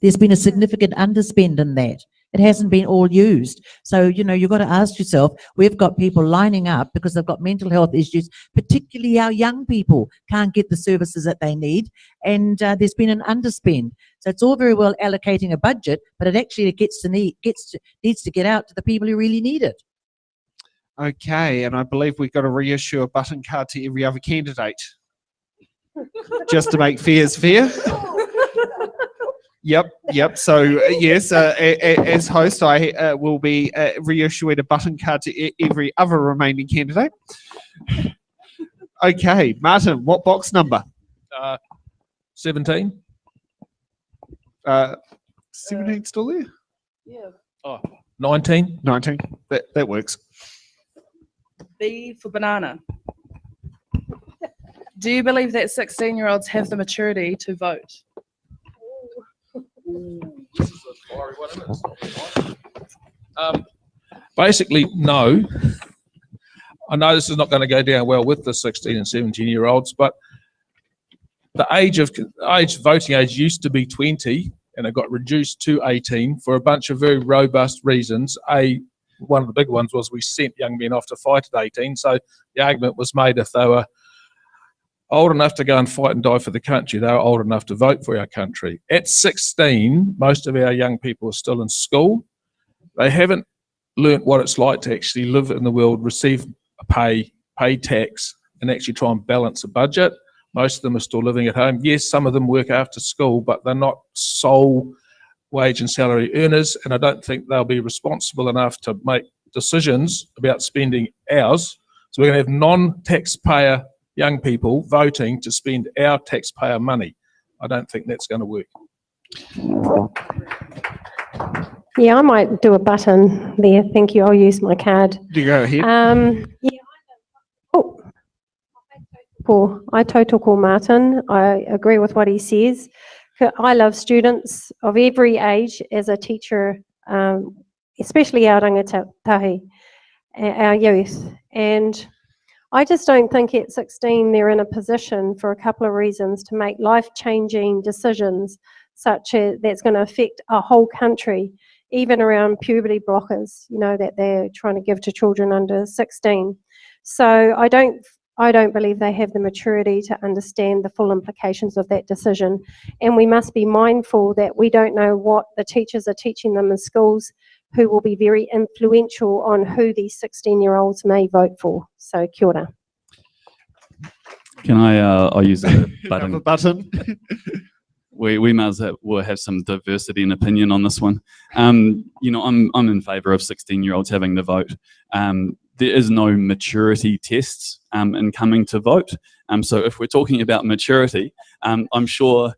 there's been a significant underspend in that. It hasn't been all used. So, you've got to ask yourself, we've got people lining up because they've got mental health issues, particularly our young people can't get the services that they need. And there's been an underspend. So it's all very well allocating a budget, but it actually needs to get out to the people who really need it. Okay, and I believe we've got to reissue a button card to every other candidate, just to make fair's fair. Yep. So yes, as host, I will be reissuing a button card to every other remaining candidate. Okay, Martin, what box number? 17. 17 still there? Yeah. Oh, 19. 19. That works. B for banana. Do you believe that 16-year-olds have the maturity to vote? Basically, no. I know this is not going to go down well with the 16 and 17-year-olds, but the voting age used to be 20, and it got reduced to 18 for a bunch of very robust reasons. One of the big ones was we sent young men off to fight at 18, so the argument was made if they were old enough to go and fight and die for the country, they were old enough to vote for our country. At 16, most of our young people are still in school. They haven't learnt what it's like to actually live in the world, receive pay tax, and actually try and balance a budget. Most of them are still living at home. Yes, some of them work after school, but they're not sole wage and salary earners, and I don't think they'll be responsible enough to make decisions about spending hours. So we're going to have non-taxpayer young people voting to spend our taxpayer money. I don't think that's going to work. Yeah, I might do a button there. Thank you. I'll use my card. Do you go ahead? I total call Martin. I agree with what he says. I love students of every age as a teacher, especially our rangatahi, our youth. And I just don't think at 16 they're in a position for a couple of reasons to make life-changing decisions such as that's going to affect a whole country, even around puberty blockers, that they're trying to give to children under 16. So I don't believe they have the maturity to understand the full implications of that decision. And we must be mindful that we don't know what the teachers are teaching them in schools, who will be very influential on who these 16-year-olds may vote for. So, kia ora. Can I'll use a button. Another button. We might as well have some diversity in opinion on this one. I'm in favour of 16-year-olds having the vote. There is no maturity tests in coming to vote. So if we're talking about maturity, I'm sure,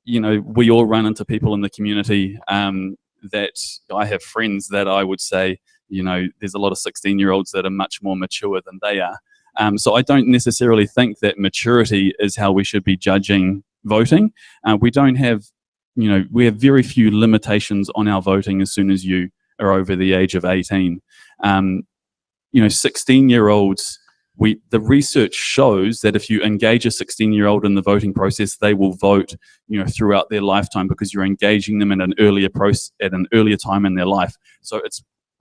we all run into people in the community that I have friends that I would say, there's a lot of 16-year-olds that are much more mature than they are. So I don't necessarily think that maturity is how we should be judging voting. We don't have, we have very few limitations on our voting as soon as you are over the age of 18. 16-year-olds, the research shows that if you engage a 16-year-old in the voting process, they will vote, throughout their lifetime because you're engaging them in an earlier time in their life. So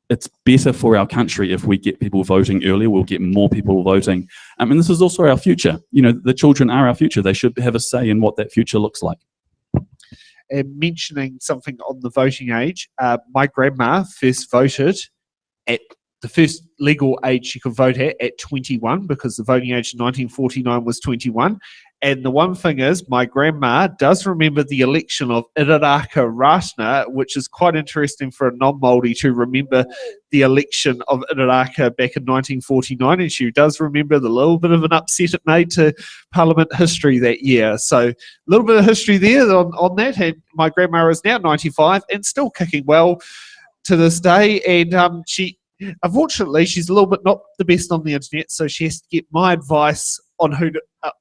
it's better for our country if we get people voting earlier. We'll get more people voting, and this is also our future. The children are our future. They should have a say in what that future looks like. And mentioning something on the voting age, my grandma first voted at the first legal age she could vote at 21, because the voting age in 1949 was 21. And the one thing is, my grandma does remember the election of Iraraka Ratana, which is quite interesting for a non-Māori to remember the election of Iraraka back in 1949. And she does remember the little bit of an upset it made to Parliament history that year. So a little bit of history there on that. And my grandma is now 95 and still kicking well to this day. And Unfortunately, she's a little bit not the best on the internet, so she has to get my advice on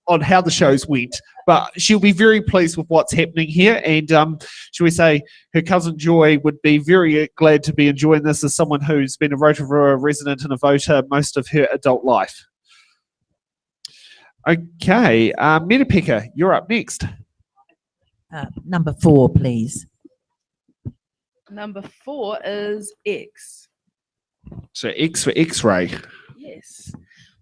on how the shows went. But she'll be very pleased with what's happening here, and shall we say, her cousin Joy would be very glad to be enjoying this as someone who's been a Rotorua resident and a voter most of her adult life. Okay, Merepeka, you're up next. Number 4, please. Number 4 is X. So X for X-ray. Yes.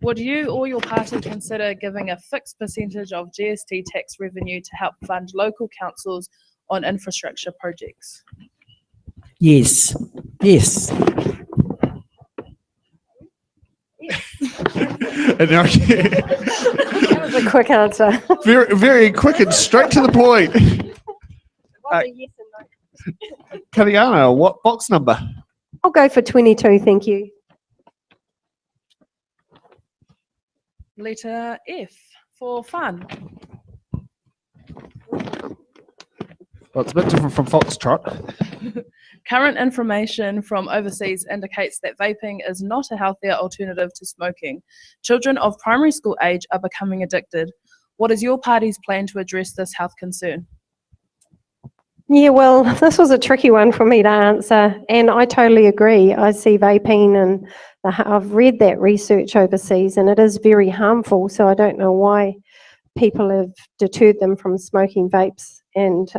Would you or your party consider giving a fixed percentage of GST tax revenue to help fund local councils on infrastructure projects? Yes. Yes. And now, That was a quick answer. very, very quick and straight to the point. Yes and no. Kariana, what box number? I'll go for 22, thank you. Letter F for fun. Well, it's a bit different from Foxtrot. Current information from overseas indicates that vaping is not a healthier alternative to smoking. Children of primary school age are becoming addicted. What is your party's plan to address this health concern? Yeah, well, this was a tricky one for me to answer, and I totally agree. I see vaping, and I've read that research overseas, and it is very harmful, so I don't know why people have deterred them from smoking vapes and,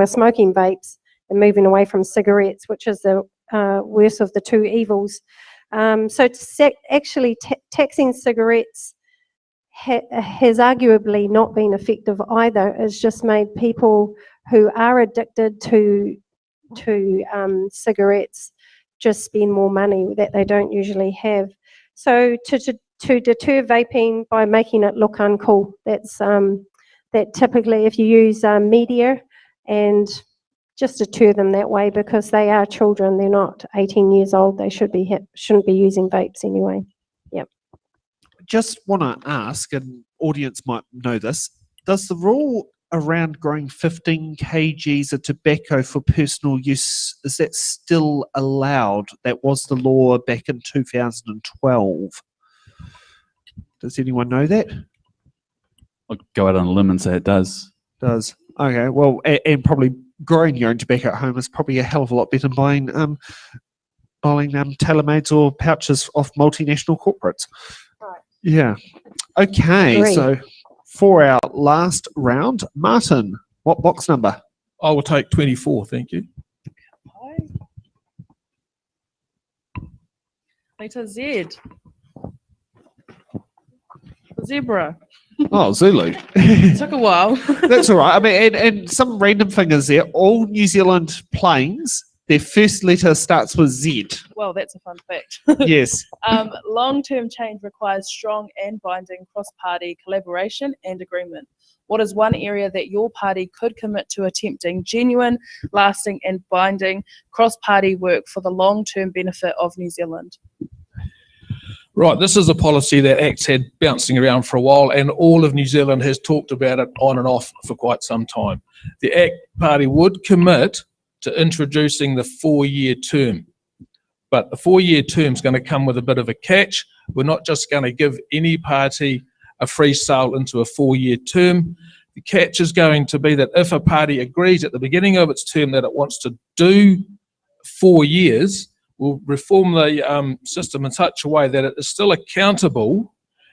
smoking vapes and moving away from cigarettes, which is the worst of the two evils. So actually taxing cigarettes has arguably not been effective either. It's just made people who are addicted to cigarettes just spend more money that they don't usually have. So to deter vaping by making it look uncool, that typically if you use media and just deter them that way, because they are children, they're not 18 years old, they shouldn't be using vapes anyway. Yep. Just want to ask, and audience might know this, does the rule around growing 15 kgs of tobacco for personal use, is that still allowed? That was the law back in 2012. Does anyone know that? I'll go out on a limb and say it does. Does. Okay, well, and probably growing your own tobacco at home is probably a hell of a lot better than buying tailor-mades or pouches off multinational corporates. Right. Yeah. Okay, Agree. so for our last round, Martin, what box number? I will take 24, thank you. Letter Z. Zebra. Oh, Zulu. Took a while. That's all right. I mean, and some random thing is there. All New Zealand planes, their first letter starts with Z. Well, that's a fun fact. Yes. Long-term change requires strong and binding cross-party collaboration and agreement. What is one area that your party could commit to attempting genuine, lasting and binding cross-party work for the long-term benefit of New Zealand? Right, this is a policy that ACT's had bouncing around for a while, and all of New Zealand has talked about it on and off for quite some time. The ACT party would commit to introducing the 4-year term, but the 4-year term is going to come with a bit of a catch. We're not just going to give any party a free sail into a 4-year term. The catch is going to be that if a party agrees at the beginning of its term that it wants to do 4 years, we'll reform the system in such a way that it is still accountable,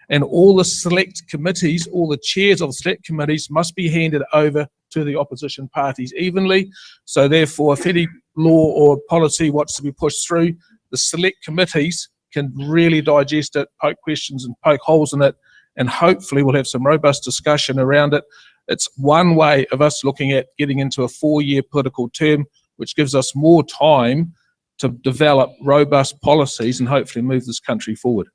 and all the select committees, all the chairs of the select committees must be handed over to the opposition parties evenly. So therefore, if any law or policy wants to be pushed through, the select committees can really digest it, poke questions and poke holes in it, and hopefully we'll have some robust discussion around it. It's one way of us looking at getting into a 4-year political term, which gives us more time to develop robust policies and hopefully move this country forward.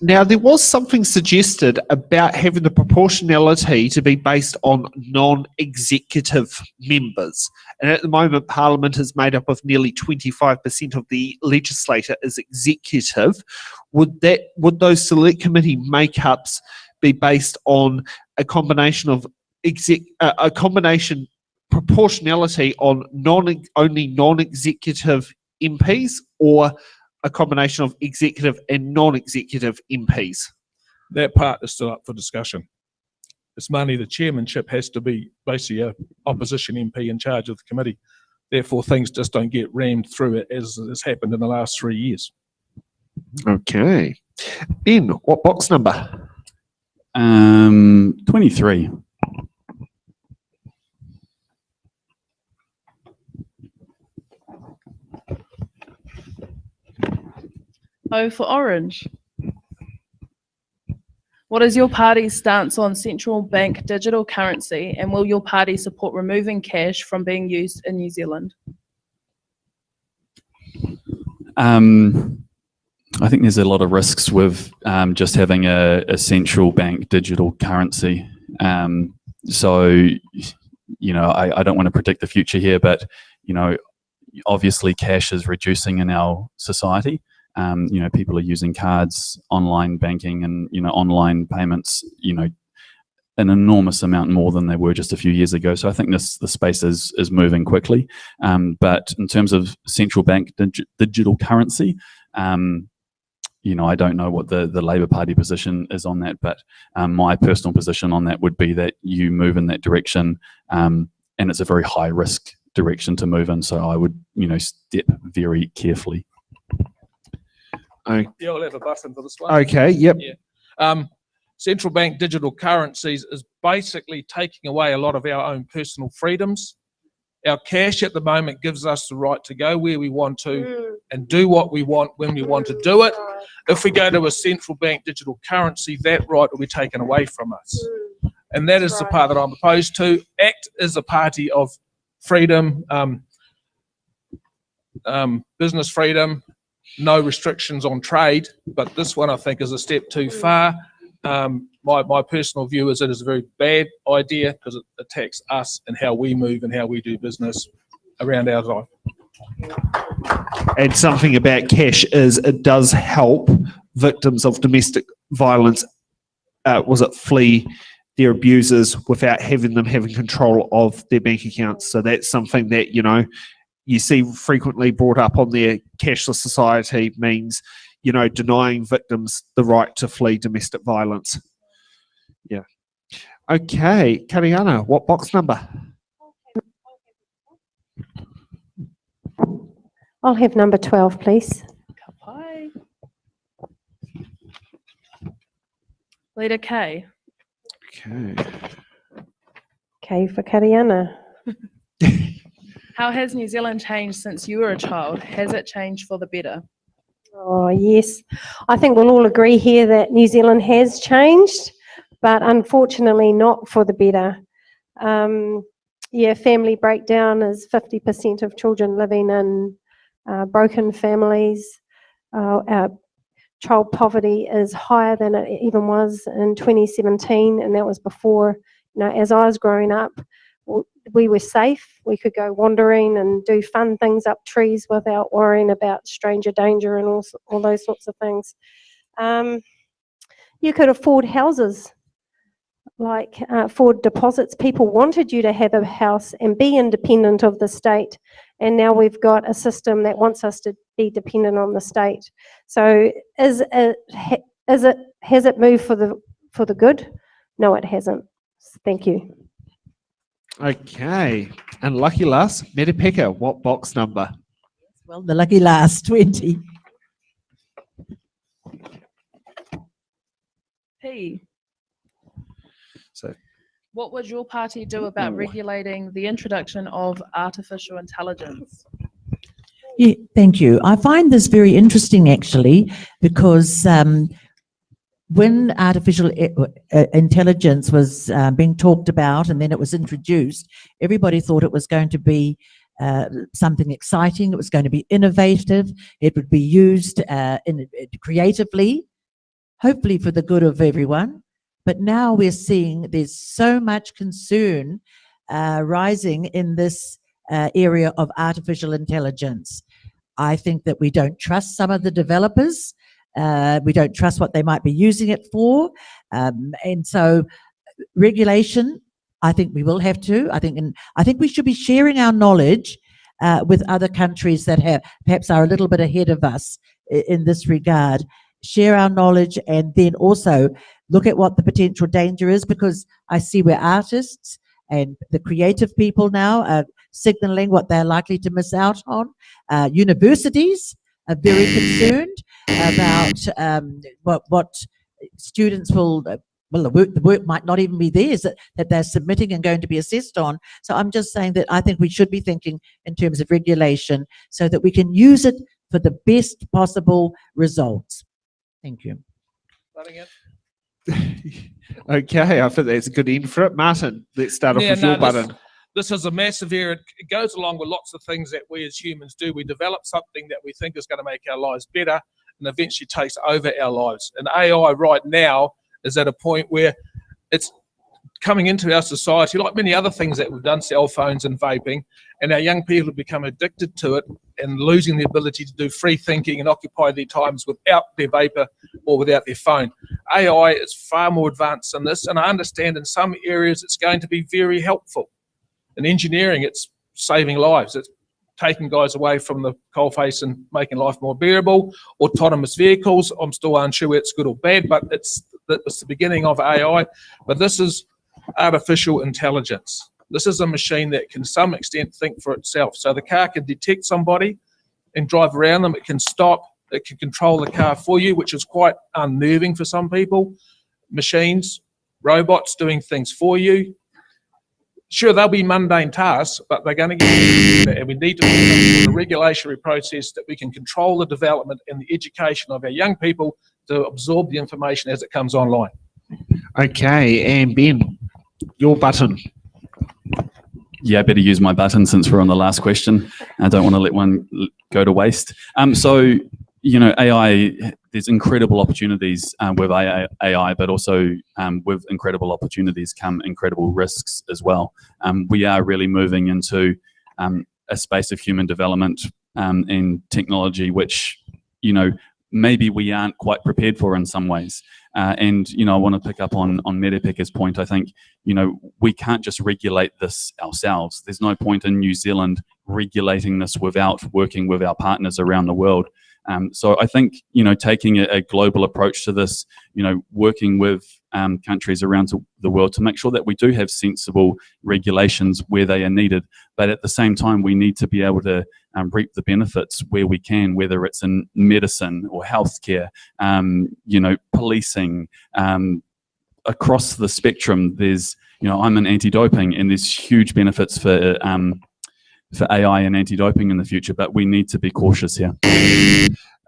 Now, there was something suggested about having the proportionality to be based on non-executive members. And at the moment, Parliament is made up of nearly 25% of the legislature is executive. Would those select committee makeups be based on a combination of proportionality on only non-executive MPs or a combination of executive and non-executive MPs? That part is still up for discussion. It's mainly the chairmanship has to be basically a opposition MP in charge of the committee. Therefore, things just don't get rammed through it as has happened in the last 3 years. Okay. Ben, what box number? 23. O for orange. What is your party's stance on central bank digital currency, and will your party support removing cash from being used in New Zealand? I think there's a lot of risks with just having a central bank digital currency. So, you know, I don't want to predict the future here, but, you know, obviously cash is reducing in our society. You know, people are using cards, online banking, and, you know, online payments, you know, an enormous amount more than they were just a few years ago. So I think the space is moving quickly. But in terms of central bank digital currency, you know, I don't know what the Labour Party position is on that, but my personal position on that would be that you move in that direction, and it's a very high risk direction to move in. So I would, you know, step very carefully. Yeah, I'll have a button for this one. Okay, yep. Yeah. Central bank digital currencies is basically taking away a lot of our own personal freedoms. Our cash at the moment gives us the right to go where we want to and do what we want when we want to do it. If we go to a central bank digital currency, that right will be taken away from us. And that is the part that I'm opposed to. ACT is a party of freedom, business freedom, no restrictions on trade, but this one I think is a step too far. My personal view is it is a very bad idea because it attacks us and how we move and how we do business around our life. And something about cash is it does help victims of domestic violence, flee their abusers without having control of their bank accounts. So that's something that, you know, you see frequently brought up on their cashless society means, you know, denying victims the right to flee domestic violence. Yeah. Okay, Kariana, what box number? I'll have number 12, please. Kapai. Leader K. Okay. K for Kariana. How has New Zealand changed since you were a child? Has it changed for the better? Oh, yes. I think we'll all agree here that New Zealand has changed, but unfortunately not for the better. Yeah, family breakdown is 50% of children living in broken families. Child poverty is higher than it even was in 2017, and that was before, you know, as I was growing up, we were safe. We could go wandering and do fun things up trees without worrying about stranger danger and all those sorts of things. You could afford houses, like afford deposits. People wanted you to have a house and be independent of the state, and now we've got a system that wants us to be dependent on the state. So has it moved for the good? No, it hasn't. Thank you. Okay, and lucky last, Merepeka, what box number? Well, the lucky last, 20. P. So, What would your party do about regulating the introduction of artificial intelligence? Yeah, thank you. I find this very interesting, actually, because when artificial intelligence was being talked about and then it was introduced, everybody thought it was going to be something exciting. It was going to be innovative. It would be used creatively, hopefully for the good of everyone. But now we're seeing there's so much concern rising in this area of artificial intelligence. I think that we don't trust some of the developers. We don't trust what they might be using it for. And so regulation, I think we will have to. I think we should be sharing our knowledge with other countries that have perhaps are a little bit ahead of us in this regard. Share our knowledge, and then also look at what the potential danger is, because I see where artists and the creative people now are signaling what they're likely to miss out on. Universities are very concerned about what students will, the work might not even be theirs that they're submitting and going to be assessed on. So I'm just saying that I think we should be thinking in terms of regulation so that we can use it for the best possible results. Thank you. Okay, I think that's a good end for it. Martin, let's start off with your button. This is a massive area. It goes along with lots of things that we as humans do. We develop something that we think is going to make our lives better and eventually takes over our lives. And AI right now is at a point where it's coming into our society, like many other things that we've done, cell phones and vaping, and our young people have become addicted to it and losing the ability to do free thinking and occupy their times without their vapor or without their phone. AI is far more advanced than this, and I understand in some areas it's going to be very helpful. In engineering, it's saving lives. It's taking guys away from the coalface and making life more bearable. Autonomous vehicles, I'm still unsure whether it's good or bad, but it's the beginning of AI. But this is artificial intelligence. This is a machine that can, to some extent, think for itself. So the car can detect somebody and drive around them. It can stop. It can control the car for you, which is quite unnerving for some people. Machines, robots doing things for you. Sure, they'll be mundane tasks, but they're going to get, and we need to do some sort of regulatory process that we can control the development and the education of our young people to absorb the information as it comes online. Okay, and Ben, your button. Yeah, I better use my button since we're on the last question. I don't want to let one go to waste. So, you know, AI, there's incredible opportunities with AI, but also with incredible opportunities come incredible risks as well. We are really moving into a space of human development and technology, which, you know, maybe we aren't quite prepared for in some ways. And, you know, I want to pick up on Merepeka's point. I think, you know, we can't just regulate this ourselves. There's no point in New Zealand regulating this without working with our partners around the world. So I think, you know, taking a global approach to this, you know, working with countries around the world to make sure that we do have sensible regulations where they are needed. But at the same time, we need to be able to reap the benefits where we can, whether it's in medicine or healthcare, you know, policing, across the spectrum. There's, you know, I'm an anti-doping, and there's huge benefits for AI and anti-doping in the future, but we need to be cautious here.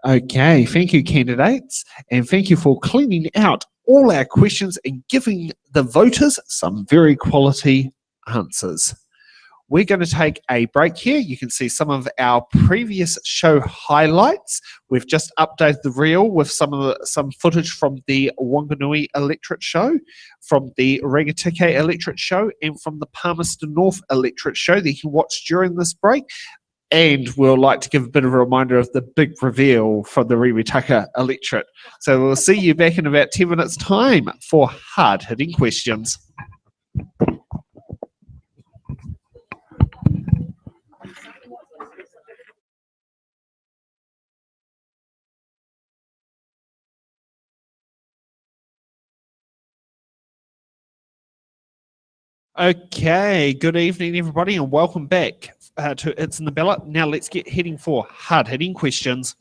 Okay, thank you, candidates, and thank you for cleaning out all our questions and giving the voters some very quality answers. We're going to take a break here. You can see some of our previous show highlights. We've just updated the reel with some footage from the Wanganui Electorate show, from the Raukawa-Tait Electorate show, and from the Palmerston North Electorate show that you can watch during this break. And we'll like to give a bit of a reminder of the big reveal from the Merepeka Electorate. So we'll see you back in about 10 minutes' time for hard-hitting questions. Okay, good evening, everybody, and welcome back to It's in the Ballot. Now let's get heading for hard-hitting questions.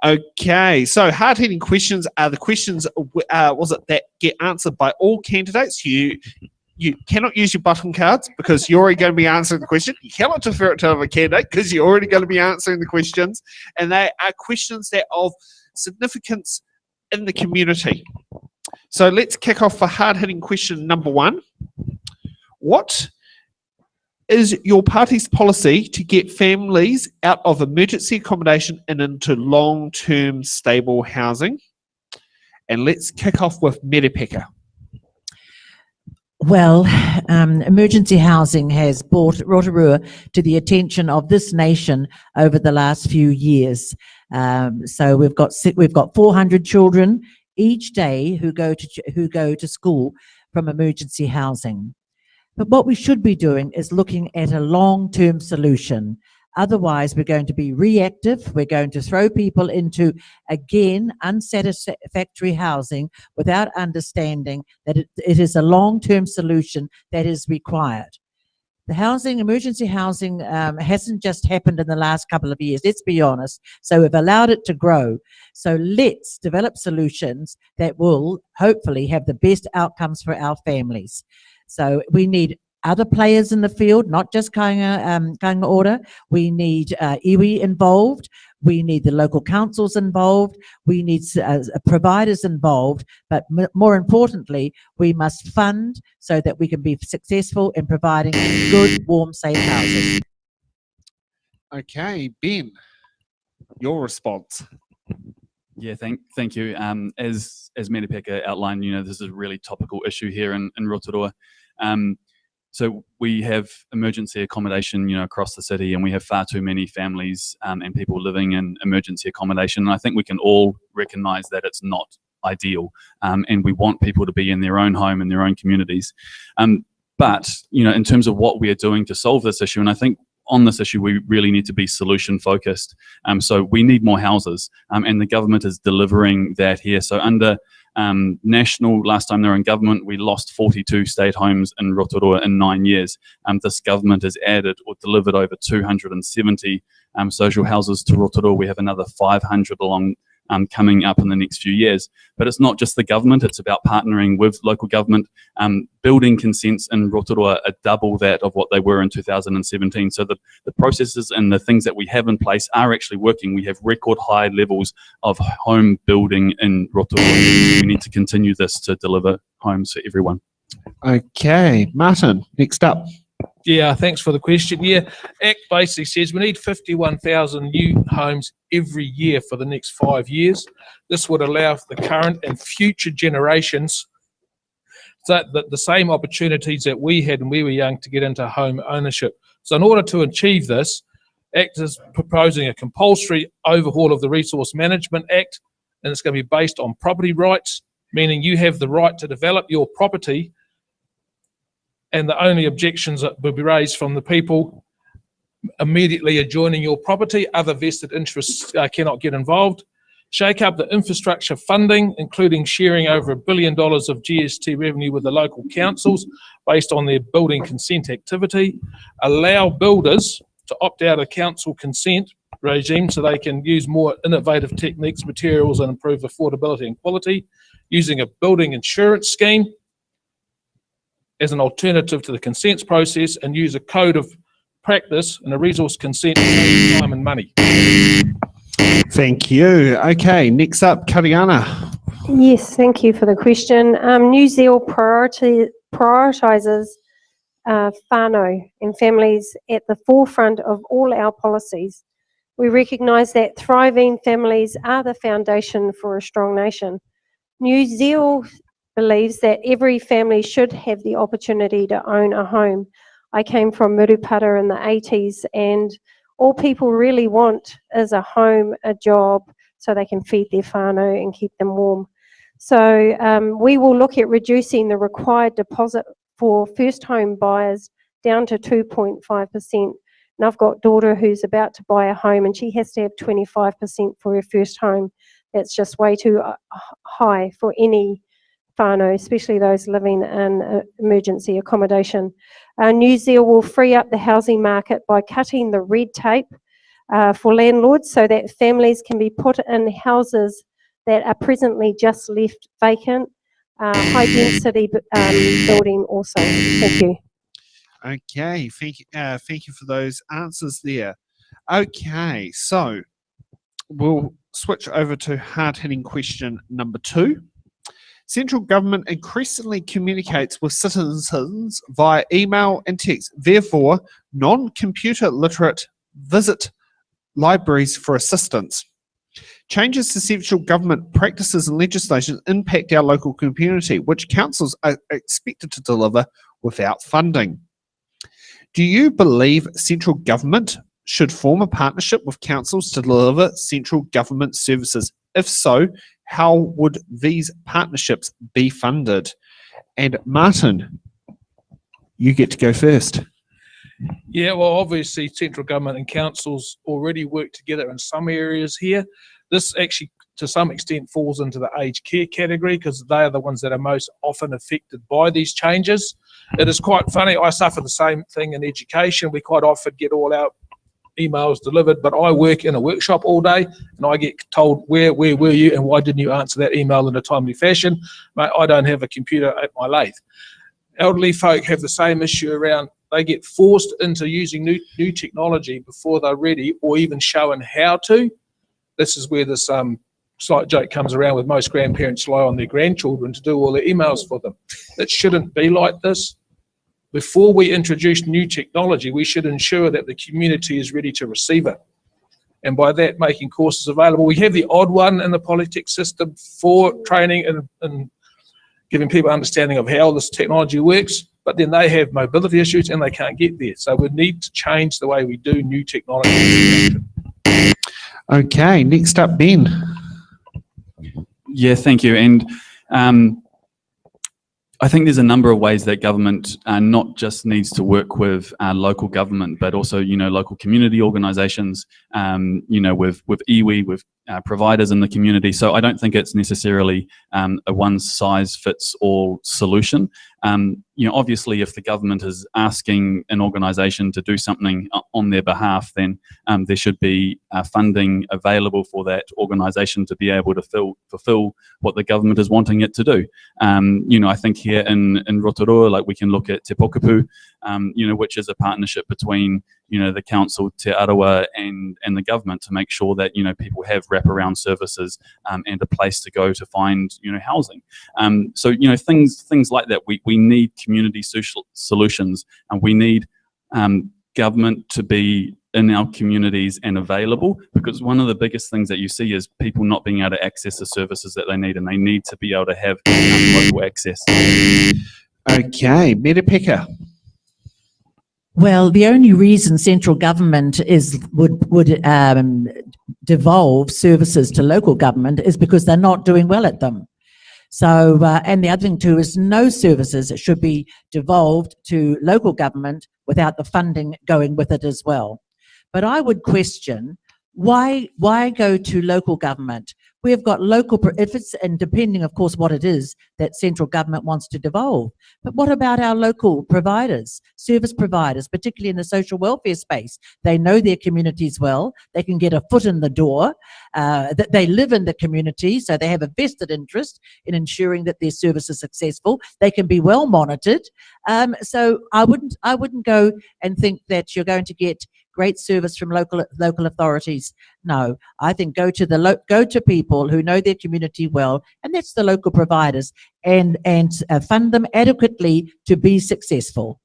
Okay, so hard-hitting questions are the questions that get answered by all candidates. You cannot use your button cards because you're already going to be answering the question. You cannot defer it to another candidate because you're already going to be answering the questions. And they are questions that are of significance in the community. So let's kick off for hard-hitting question number one. What is your party's policy to get families out of emergency accommodation and into long-term stable housing? And let's kick off with Merepeka. Well, emergency housing has brought Rotorua to the attention of this nation over the last few years. So we've got 400 children each day who go to school from emergency housing. But what we should be doing is looking at a long-term solution. Otherwise, we're going to be reactive. We're going to throw people into, again, unsatisfactory housing without understanding that it is a long-term solution that is required. The emergency housing hasn't just happened in the last couple of years, let's be honest. So we've allowed it to grow. So let's develop solutions that will hopefully have the best outcomes for our families. So we need other players in the field, not just Kainga Ora. We need iwi involved. We need the local councils involved. We need providers involved. But more importantly, we must fund so that we can be successful in providing good, warm, safe housing. Okay, Ben, your response. Yeah, thank you. As Merepeka outlined, this is a really topical issue here in Rotorua. So we have emergency accommodation, across the city, and we have far too many families and people living in emergency accommodation. And I think we can all recognise that it's not ideal, and we want people to be in their own home, in their own communities. But in terms of what we are doing to solve this issue, and I think on this issue we really need to be solution focused. So we need more houses, and the government is delivering that here. So under National, last time they were in government, we lost 42 state homes in Rotorua in 9 years. This government has added or delivered over 270 social houses to Rotorua. We have another 500 coming up in the next few years. But it's not just the government, it's about partnering with local government. Building consents in Rotorua are double that of what they were in 2017. So the processes and the things that we have in place are actually working. We have record high levels of home building in Rotorua. We need to continue this to deliver homes for everyone. Okay, Marten, next up. Yeah, thanks for the question. Yeah, Act basically says we need 51,000 new homes every year for the next 5 years. This would allow for the current and future generations the same opportunities that we had when we were young to get into home ownership. So in order to achieve this, Act is proposing a compulsory overhaul of the Resource Management Act, and it's going to be based on property rights, meaning you have the right to develop your property, and the only objections that will be raised from the people immediately adjoining your property. Other vested interests cannot get involved. Shake up the infrastructure funding, including sharing over $1 billion of GST revenue with the local councils based on their building consent activity. Allow builders to opt out of council consent regime so they can use more innovative techniques, materials, and improve affordability and quality. Using a building insurance scheme as an alternative to the consents process, and use a code of practice and a resource consent to save time and money. Thank you. Okay, next up, Kariana. Yes, thank you for the question. NewZeal prioritises whānau and families at the forefront of all our policies. We recognise that thriving families are the foundation for a strong nation. NewZeal believes that every family should have the opportunity to own a home. I came from Merepeka in the 80s, and all people really want is a home, a job, so they can feed their whānau and keep them warm. So we will look at reducing the required deposit for first home buyers down to 2.5%. And I've got a daughter who's about to buy a home, and she has to have 25% for her first home. That's just way too high for any whānau, especially those living in emergency accommodation. NewZeal will free up the housing market by cutting the red tape for landlords so that families can be put in houses that are presently just left vacant. High density building also. Thank you. Okay, thank you for those answers there. Okay, so we'll switch over to hard-hitting question number 2. Central government increasingly communicates with citizens via email and text. Therefore, non-computer literate visit libraries for assistance. Changes to central government practices and legislation impact our local community, which councils are expected to deliver without funding. Do you believe central government should form a partnership with councils to deliver central government services? If so, how would these partnerships be funded? And Martin, you get to go first. Yeah, well, obviously, central government and councils already work together in some areas here. This actually, to some extent, falls into the aged care category because they are the ones that are most often affected by these changes. It is quite funny. I suffer the same thing in education. We quite often get all our emails delivered, but I work in a workshop all day and I get told, where were you and why didn't you answer that email in a timely fashion? Mate, I don't have a computer at my lathe. Elderly folk have the same issue around, they get forced into using new technology before they're ready or even shown how to. This is where this slight joke comes around with most grandparents rely on their grandchildren to do all their emails for them. It shouldn't be like this. Before we introduce new technology, we should ensure that the community is ready to receive it. And by that, making courses available. We have the odd one in the Polytech system for training and giving people understanding of how this technology works, but then they have mobility issues and they can't get there. So we need to change the way we do new technology. Okay, next up, Ben. Yeah, thank you. And I think there's a number of ways that government not just needs to work with local government, but also, local community organisations, with iwi, with providers in the community. So I don't think it's necessarily a one-size-fits-all solution. Obviously, if the government is asking an organisation to do something on their behalf, then there should be funding available for that organisation to be able to fulfil what the government is wanting it to do. I think here in Rotorua, like we can look at Te Pokapū, which is a partnership between the council, Te Arawa, and the government to make sure that people have wraparound services and a place to go to find housing. So things like that. We need community social solutions, and we need government to be in our communities and available, because one of the biggest things that you see is people not being able to access the services that they need, and they need to be able to have local access. Okay, Merepeka. Well, the only reason central government would devolve services to local government is because they're not doing well at them. So, and the other thing too is no services should be devolved to local government without the funding going with it as well. But I would question, why go to local government? We've got local, if it's, and depending of course what it is that central government wants to devolve, but what about our local providers, service providers, particularly in the social welfare space? They know their communities well, they can get a foot in the door, that they live in the community, so they have a vested interest in ensuring that their service is successful. They can be well monitored. So I wouldn't go and think that you're going to get great service from local authorities. No, I think go to people who know their community well, and that's the local providers, and fund them adequately to be successful.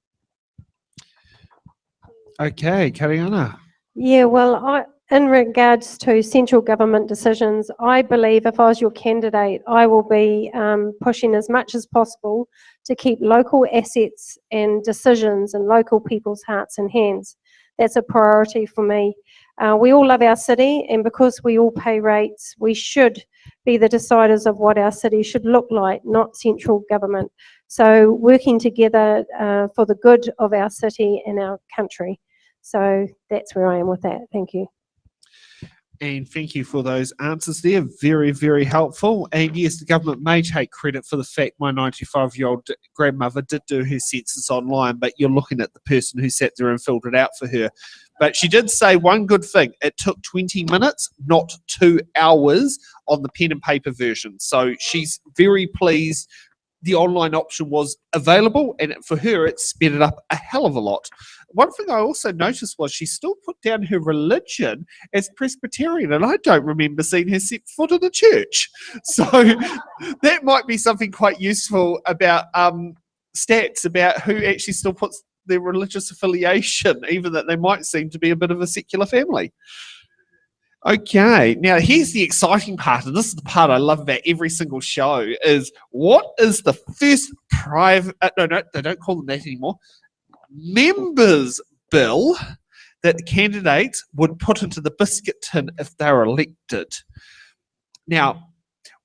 Okay, Kariana. Yeah, well, in regards to central government decisions, I believe if I was your candidate, I will be pushing as much as possible to keep local assets and decisions in local people's hearts and hands. That's a priority for me. We all love our city, and because we all pay rates, we should be the deciders of what our city should look like, not central government. So working together for the good of our city and our country. So that's where I am with that. Thank you. And thank you for those answers there. Very, very helpful. And yes, the government may take credit for the fact my 95-year-old grandmother did do her census online, but you're looking at the person who sat there and filled it out for her. But she did say one good thing. It took 20 minutes, not 2 hours on the pen and paper version. So she's very pleased the online option was available, and for her, it sped it up a hell of a lot. One thing I also noticed was she still put down her religion as Presbyterian, and I don't remember seeing her set foot in a church. So that might be something quite useful about stats about who actually still puts their religious affiliation, even that they might seem to be a bit of a secular family. Okay, now here's the exciting part, and this is the part I love about every single show, is what is the first private, no, they don't call them that anymore, members bill that the candidates would put into the biscuit tin if they were elected. Now,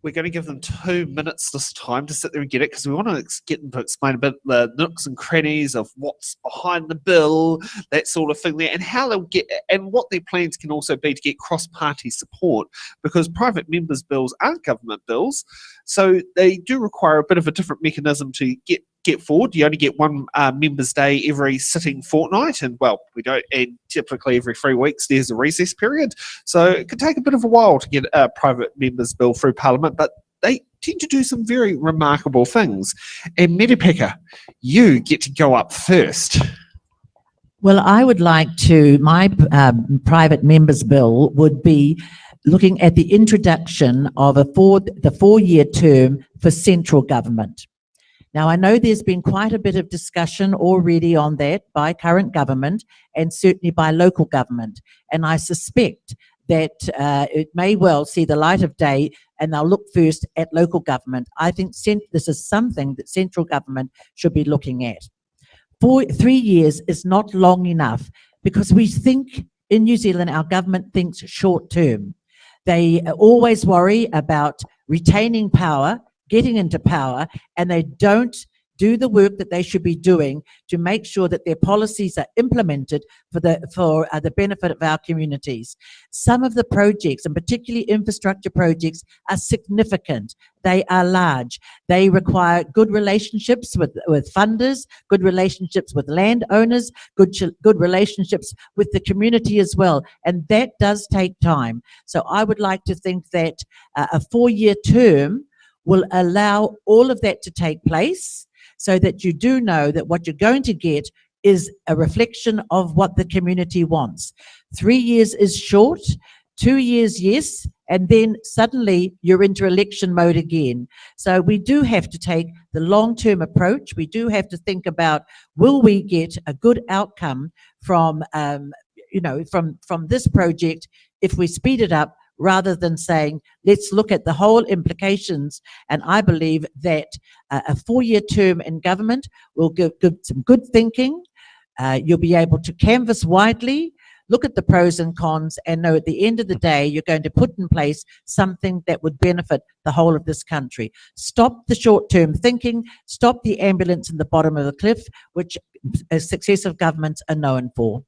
we're going to give them 2 minutes this time to sit there and get it, because we want to get them to explain a bit the nooks and crannies of what's behind the bill, that sort of thing there, and how they'll get, and what their plans can also be to get cross-party support, because private members' bills aren't government bills, so they do require a bit of a different mechanism to get forward. You only get one members' day every sitting fortnight, and well, we don't, and typically every 3 weeks there's a recess period, so it could take a bit of a while to get a private members' bill through Parliament, but they tend to do some very remarkable things. And Merepeka, you get to go up first. Well, I would like to, my private members bill would be looking at the introduction of the 4-year term for central government. Now, I know there's been quite a bit of discussion already on that by current government and certainly by local government. And I suspect that it may well see the light of day, and they'll look first at local government. I think this is something that central government should be looking at. 3 years is not long enough, because we think in New Zealand, our government thinks short term. They always worry about retaining power, getting into power, and they don't do the work that they should be doing to make sure that their policies are implemented for the benefit of our communities. Some of the projects, and particularly infrastructure projects, are significant. They are large. They require good relationships with funders, good relationships with landowners, good relationships with the community as well, and that does take time. So I would like to think that a 4-year term will allow all of that to take place, so that you do know that what you're going to get is a reflection of what the community wants. 3 years is short, 2 years, yes, and then suddenly you're into election mode again. So we do have to take the long-term approach. We do have to think about, will we get a good outcome from, from this project if we speed it up, rather than saying, let's look at the whole implications. And I believe that a 4-year term in government will give some good thinking. You'll be able to canvass widely, look at the pros and cons, and know at the end of the day, you're going to put in place something that would benefit the whole of this country. Stop the short-term thinking, stop the ambulance in the bottom of the cliff, which successive governments are known for.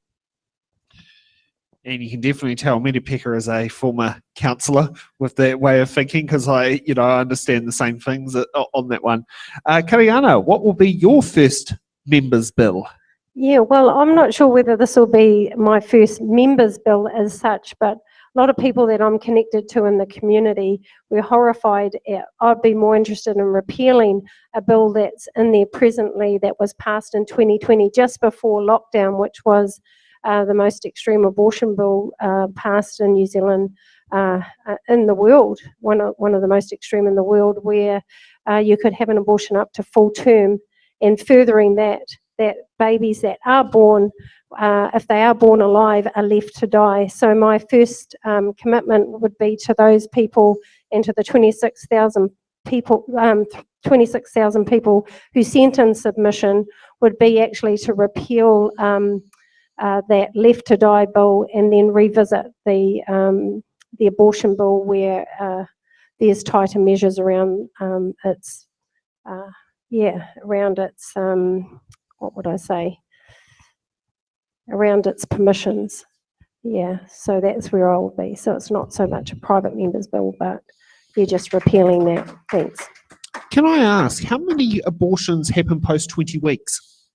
And you can definitely tell Merepeka is a former councillor with that way of thinking, because I understand the same things on that one. Kariana, what will be your first members bill? Yeah, well, I'm not sure whether this will be my first members bill as such, but a lot of people that I'm connected to in the community were horrified I'd be more interested in repealing a bill that's in there presently that was passed in 2020, just before lockdown, which was the most extreme abortion bill passed in New Zealand, in the world, one of the most extreme in the world, where you could have an abortion up to full term, and furthering that babies that are born, if they are born alive, are left to die. So my first commitment would be to those people and to the 26,000 people, 26,000 people who sent in submission, would be actually to repeal that left to die bill, and then revisit the abortion bill where there's tighter measures around its what would I say, around its permissions. Yeah, so that's where I will be. So it's not so much a private members bill, but they're just repealing that. Thanks. Can I ask, how many abortions happen post 20 weeks?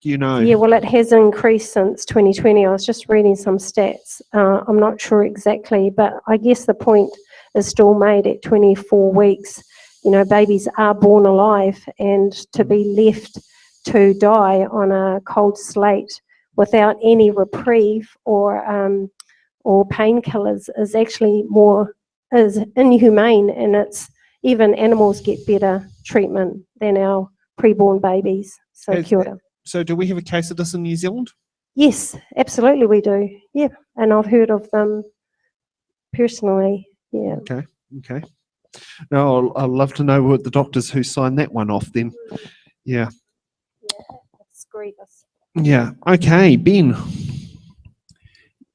Do you know? Yeah, well, it has increased since 2020. I was just reading some stats. I'm not sure exactly, but I guess the point is still made at 24 weeks. you know, babies are born alive, and to be left to die on a cold slate without any reprieve or painkillers is actually is inhumane, and it's even animals get better treatment than our preborn babies. So Is kia ora. So do we have a case of this in New Zealand? Yes, absolutely we do. Yeah, and I've heard of them personally. Yeah. Okay. No, I'd love to know what the doctors who signed that one off then. Yeah. It's grievous. Yeah. Okay, Ben.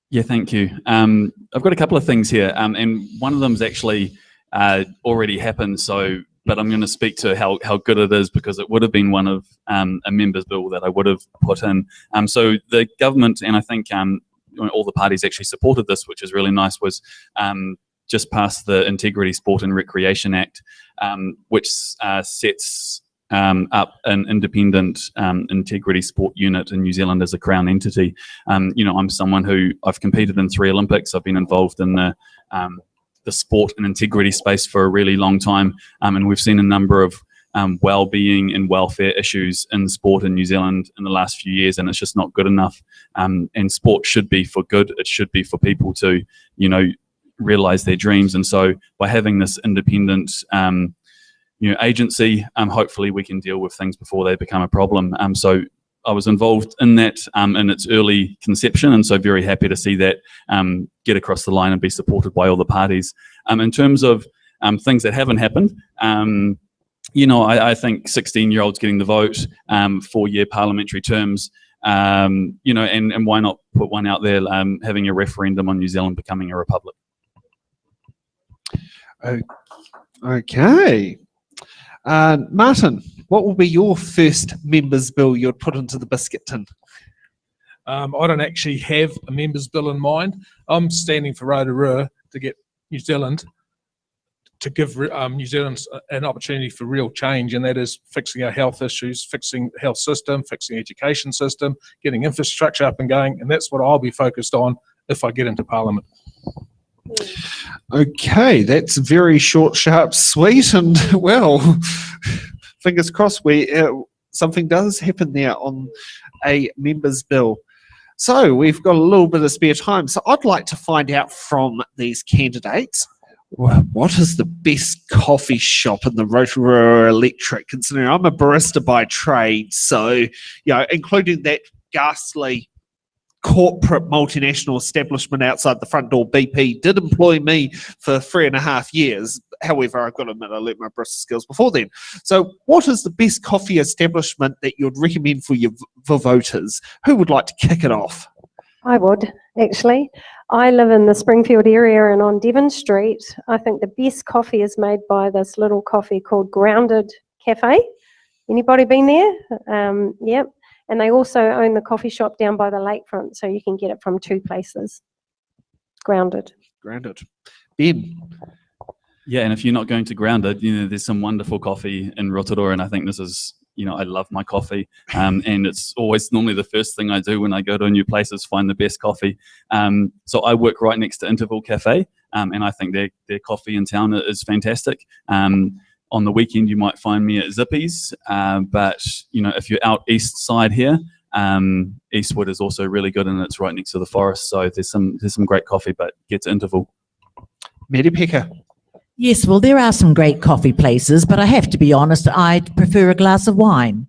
Yeah, thank you. I've got a couple of things here, and one of them's actually already happened. But I'm going to speak to how good it is, because it would have been one of a member's bill that I would have put in. So the government, and I think all the parties actually supported this, which is really nice, was just passed the Integrity Sport and Recreation Act, which sets up an independent integrity sport unit in New Zealand as a Crown entity. I'm someone who I've competed in 3 Olympics. I've been involved in the sport and integrity space for a really long time, and we've seen a number of well-being and welfare issues in sport in New Zealand in the last few years, and it's just not good enough. And sport should be for good. It should be for people to, realise their dreams. And so by having this independent agency, hopefully we can deal with things before they become a problem. So I was involved in that in its early conception, and so very happy to see that get across the line and be supported by all the parties. In terms of things that haven't happened, I think 16-year-olds getting the vote, 4-year parliamentary terms, and why not put one out there, having a referendum on New Zealand becoming a republic. Okay. Martin, what will be your first member's bill you'd put into the biscuit tin? I don't actually have a member's bill in mind. I'm standing for Rotorua to get New Zealand, to give New Zealanders an opportunity for real change, and that is fixing our health issues, fixing the health system, fixing the education system, getting infrastructure up and going, and that's what I'll be focused on if I get into Parliament. Okay, that's very short, sharp, sweet, and well, fingers crossed something does happen there on a member's bill. So we've got a little bit of spare time. So I'd like to find out from these candidates, what is the best coffee shop in the Rotorua Electorate, considering I'm a barista by trade, so, including that ghastly corporate multinational establishment outside the front door, BP, did employ me for 3.5 years. However, I've got to admit, I learnt my barista skills before then. So what is the best coffee establishment that you'd recommend for your voters? Who would like to kick it off? I would, actually. I live in the Springfield area and on Devon Street. I think the best coffee is made by this little coffee called Grounded Cafe. Anybody been there? Yep. And they also own the coffee shop down by the lakefront, so you can get it from 2 places. Grounded. Ben? Yeah, and if you're not going to Grounded, there's some wonderful coffee in Rotorua, and I think this is, I love my coffee, and it's always normally the first thing I do when I go to a new place is find the best coffee. So I work right next to Interval Cafe, and I think their coffee in town is fantastic. On the weekend, you might find me at Zippy's, but if you're out east side here, Eastwood is also really good, and it's right next to the forest. So there's some great coffee, but get to Interval. Merepeka. Yes, well, there are some great coffee places, but I have to be honest, I prefer a glass of wine.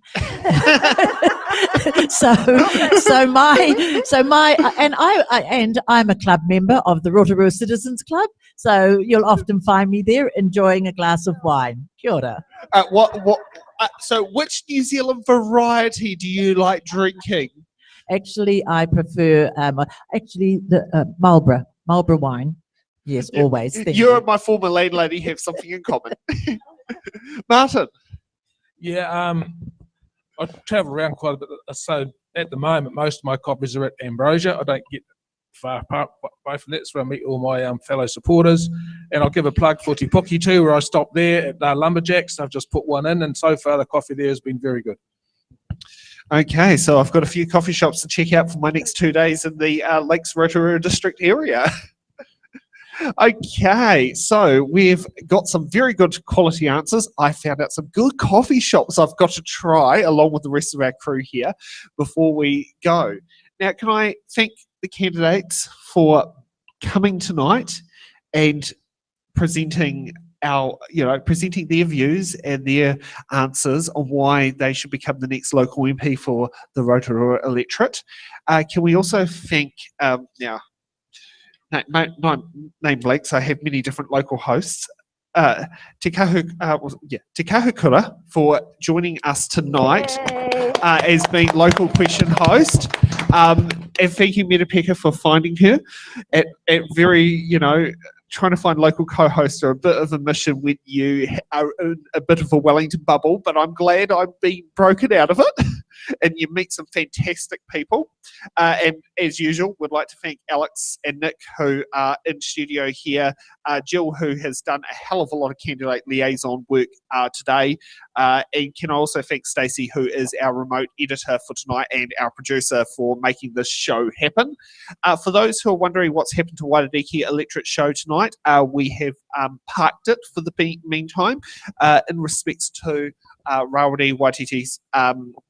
I'm a club member of the Rotorua Citizens Club, so you'll often find me there enjoying a glass of wine. Kia ora. So which New Zealand variety do you like drinking? Actually, I prefer the Marlborough wine. Yes, always. Thank You you. and my former landlady have something in common. Martin. Yeah, I travel around quite a bit, so at the moment most of my coffees are at Ambrosia. I don't get far apart away from that. That's where I meet all my fellow supporters, and I'll give a plug for Te Puke too, where I stop there at Lumberjacks. I've just put one in, and so far the coffee there has been very good. Okay, so I've got a few coffee shops to check out for my next 2 days in the Lakes Rotorua district area. Okay, so we've got some very good quality answers. I found out some good coffee shops I've got to try along with the rest of our crew here before we go. Now, can I thank the candidates for coming tonight and presenting presenting their views and their answers on why they should become the next local MP for the Rotorua electorate. Can we also thank name blanks, I have many different local hosts. Te Kahukura for joining us tonight as being local question host. And thank you, Merepeka, for finding her at very, trying to find local co-hosts are a bit of a mission when you are in a bit of a Wellington bubble, but I'm glad I've been broken out of it and you meet some fantastic people. And as usual, would like to thank Alex and Nick who are in studio here, Jill who has done a hell of a lot of candidate liaison work today, and can I also thank Stacey who is our remote editor for tonight and our producer for making this show happen. For those who are wondering what's happened to Waitariki Electorate Show tonight, we have parked it for the meantime in respects to Rawiri-Waititi's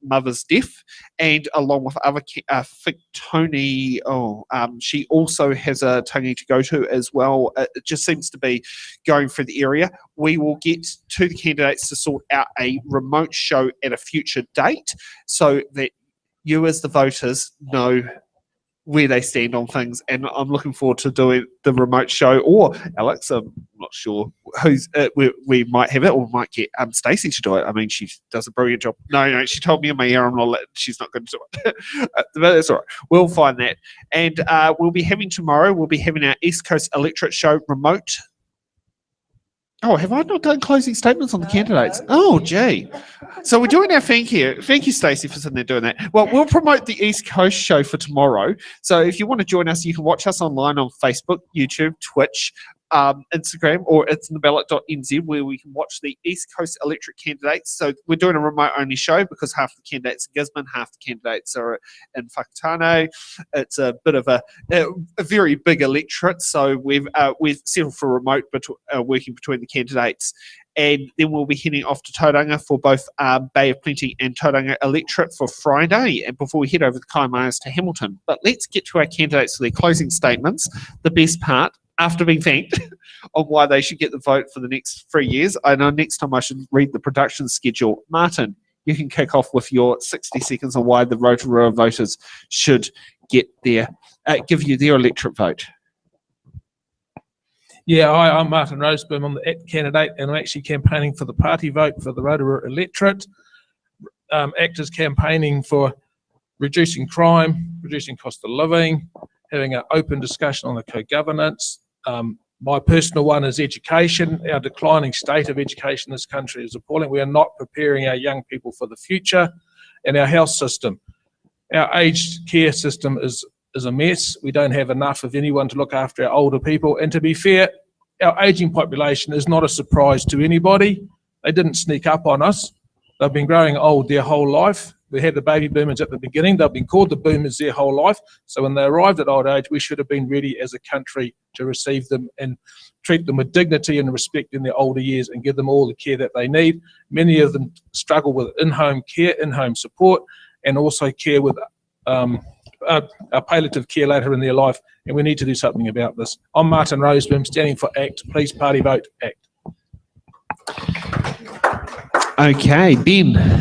mother's death, and along with other, I think Tony, she also has a tangi to go to as well. It just seems to be going through the area. We will get to the candidates to sort out a remote show at a future date so that you as the voters know where they stand on things, and I'm looking forward to doing the remote show. Or Alex, I'm not sure who's we might have it, or we might get Stacey to do it. I mean, she does a brilliant job. No, she told me in my ear she's not going to do it. But that's all right. We'll find that, and we'll be having tomorrow. We'll be having our East Coast Electorate Show remote. Oh, have I not done closing statements on the candidates? Oh, gee. So we're doing our thank you. Thank you, Stacey, for sitting there doing that. Well, we'll promote the East Coast show for tomorrow. So if you want to join us, you can watch us online on Facebook, YouTube, Twitch, Instagram, or it's in the ballot.nz where we can watch the East Coast electorate candidates. So we're doing a remote only show because half the candidates are Gisborne, half the candidates are in Whakatane. It's a bit of a very big electorate, so we've settled for remote working between the candidates. And then we'll be heading off to Tauranga for both Bay of Plenty and Tauranga electorate for Friday, and before we head over the Kaimaias to Hamilton. But let's get to our candidates for their closing statements. The best part, after being thanked on why they should get the vote for the next 3 years. I know next time I should read the production schedule. Martin, you can kick off with your 60 seconds on why the Rotorua voters should get give you their electorate vote. Yeah, I'm Marten Rozeboom. I'm the ACT candidate, and I'm actually campaigning for the Pāti vote for the Rotorua electorate. ACT is campaigning for reducing crime, reducing cost of living, having an open discussion on the co-governance. My personal one is education. Our declining state of education in this country is appalling. We are not preparing our young people for the future. And our health system. Our aged care system is a mess. We don't have enough of anyone to look after our older people. And to be fair, our aging population is not a surprise to anybody. They didn't sneak up on us. They've been growing old their whole life. We had the baby boomers at the beginning. They've been called the boomers their whole life. So when they arrived at old age, we should have been ready as a country to receive them and treat them with dignity and respect in their older years and give them all the care that they need. Many of them struggle with in-home care, in-home support, and also care with palliative care later in their life. And we need to do something about this. I'm Marten Rozeboom, standing for ACT. Please Pāti vote ACT. Okay, Ben.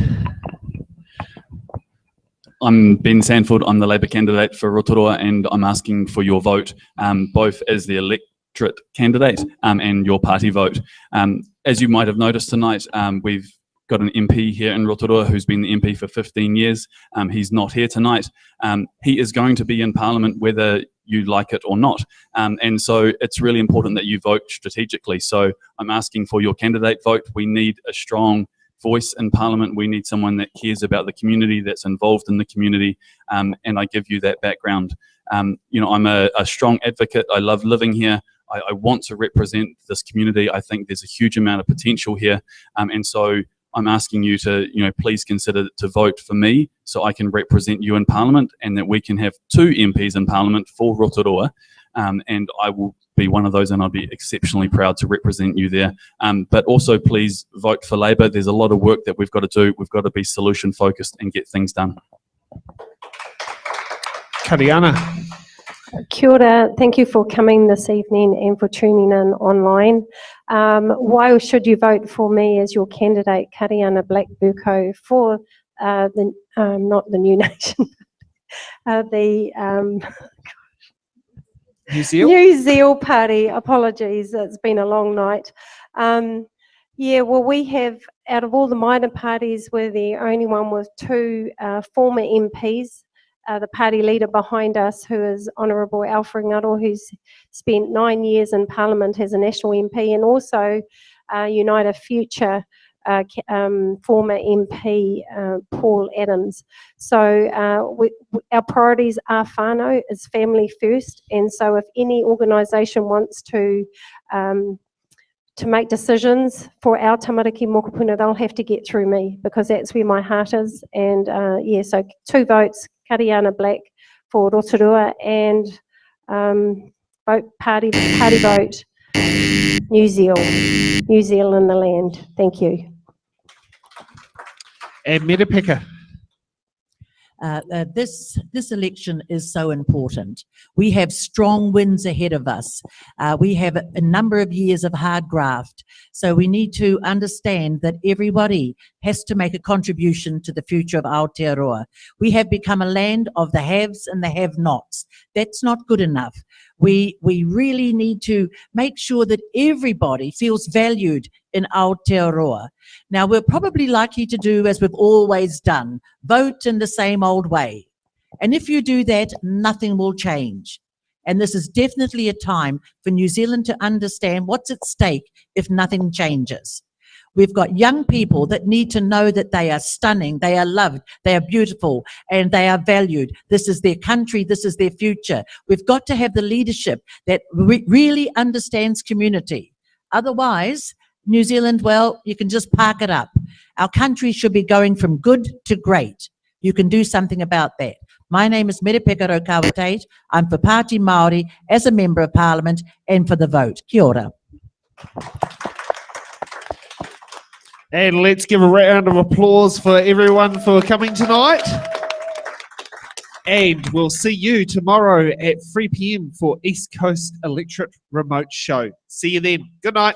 I'm Ben Sandford. I'm the Labour candidate for Rotorua, and I'm asking for your vote, both as the electorate candidate and your party vote. As you might have noticed tonight, we've got an MP here in Rotorua who's been the MP for 15 years. He's not here tonight. He is going to be in Parliament whether you like it or not. And so it's really important that you vote strategically. So I'm asking for your candidate vote. We need a strong voice in Parliament. We need someone that cares about the community, that's involved in the community, and I give you that background. I'm a strong advocate. I love living here. I want to represent this community. I think there's a huge amount of potential here, and so I'm asking you to, please consider to vote for me so I can represent you in Parliament, and that we can have 2 MPs in Parliament for Rotorua, and I will be one of those, and I'd be exceptionally proud to represent you there. But also please vote for Labour. There's a lot of work that we've got to do. We've got to be solution focused and get things done. Kariana. Kia ora, thank you for coming this evening and for tuning in online. Why should you vote for me as your candidate, Kariana Black-Vercoe, for not the New Nation, the NewZeal. NewZeal Party. Apologies, it's been a long night. Yeah, well, we have, out of all the minor parties, we're the only one with two former MPs. The party leader behind us, who is Honourable Alfred Ngaro, who's spent 9 years in Parliament as a national MP, and also United Future former MP Paul Adams. So our priorities are whānau, is family first, and so if any organisation wants to make decisions for our tamariki mokopuna, they'll have to get through me, because that's where my heart is. And yeah, so 2 votes, Kariana Black for Rotorua, and vote party vote, NewZeal in the land. Thank you. And Merepeka. This election is so important. We have strong winds ahead of us. We have a number of years of hard graft. So we need to understand that everybody has to make a contribution to the future of Aotearoa. We have become a land of the haves and the have-nots. That's not good enough. We really need to make sure that everybody feels valued in Aotearoa. Now, we're probably likely to do as we've always done, vote in the same old way. And if you do that, nothing will change. And this is definitely a time for New Zealand to understand what's at stake if nothing changes. We've got young people that need to know that they are stunning, they are loved, they are beautiful, and they are valued. This is their country, this is their future. We've got to have the leadership that really understands community. Otherwise, New Zealand, well, you can just park it up. Our country should be going from good to great. You can do something about that. My name is Merepeka Raukawa-Tait. I'm for Pāti Māori as a Member of Parliament and for the vote. Kia ora. And let's give a round of applause for everyone for coming tonight. And we'll see you tomorrow at 3 p.m. for East Coast Electorate Remote Show. See you then. Good night.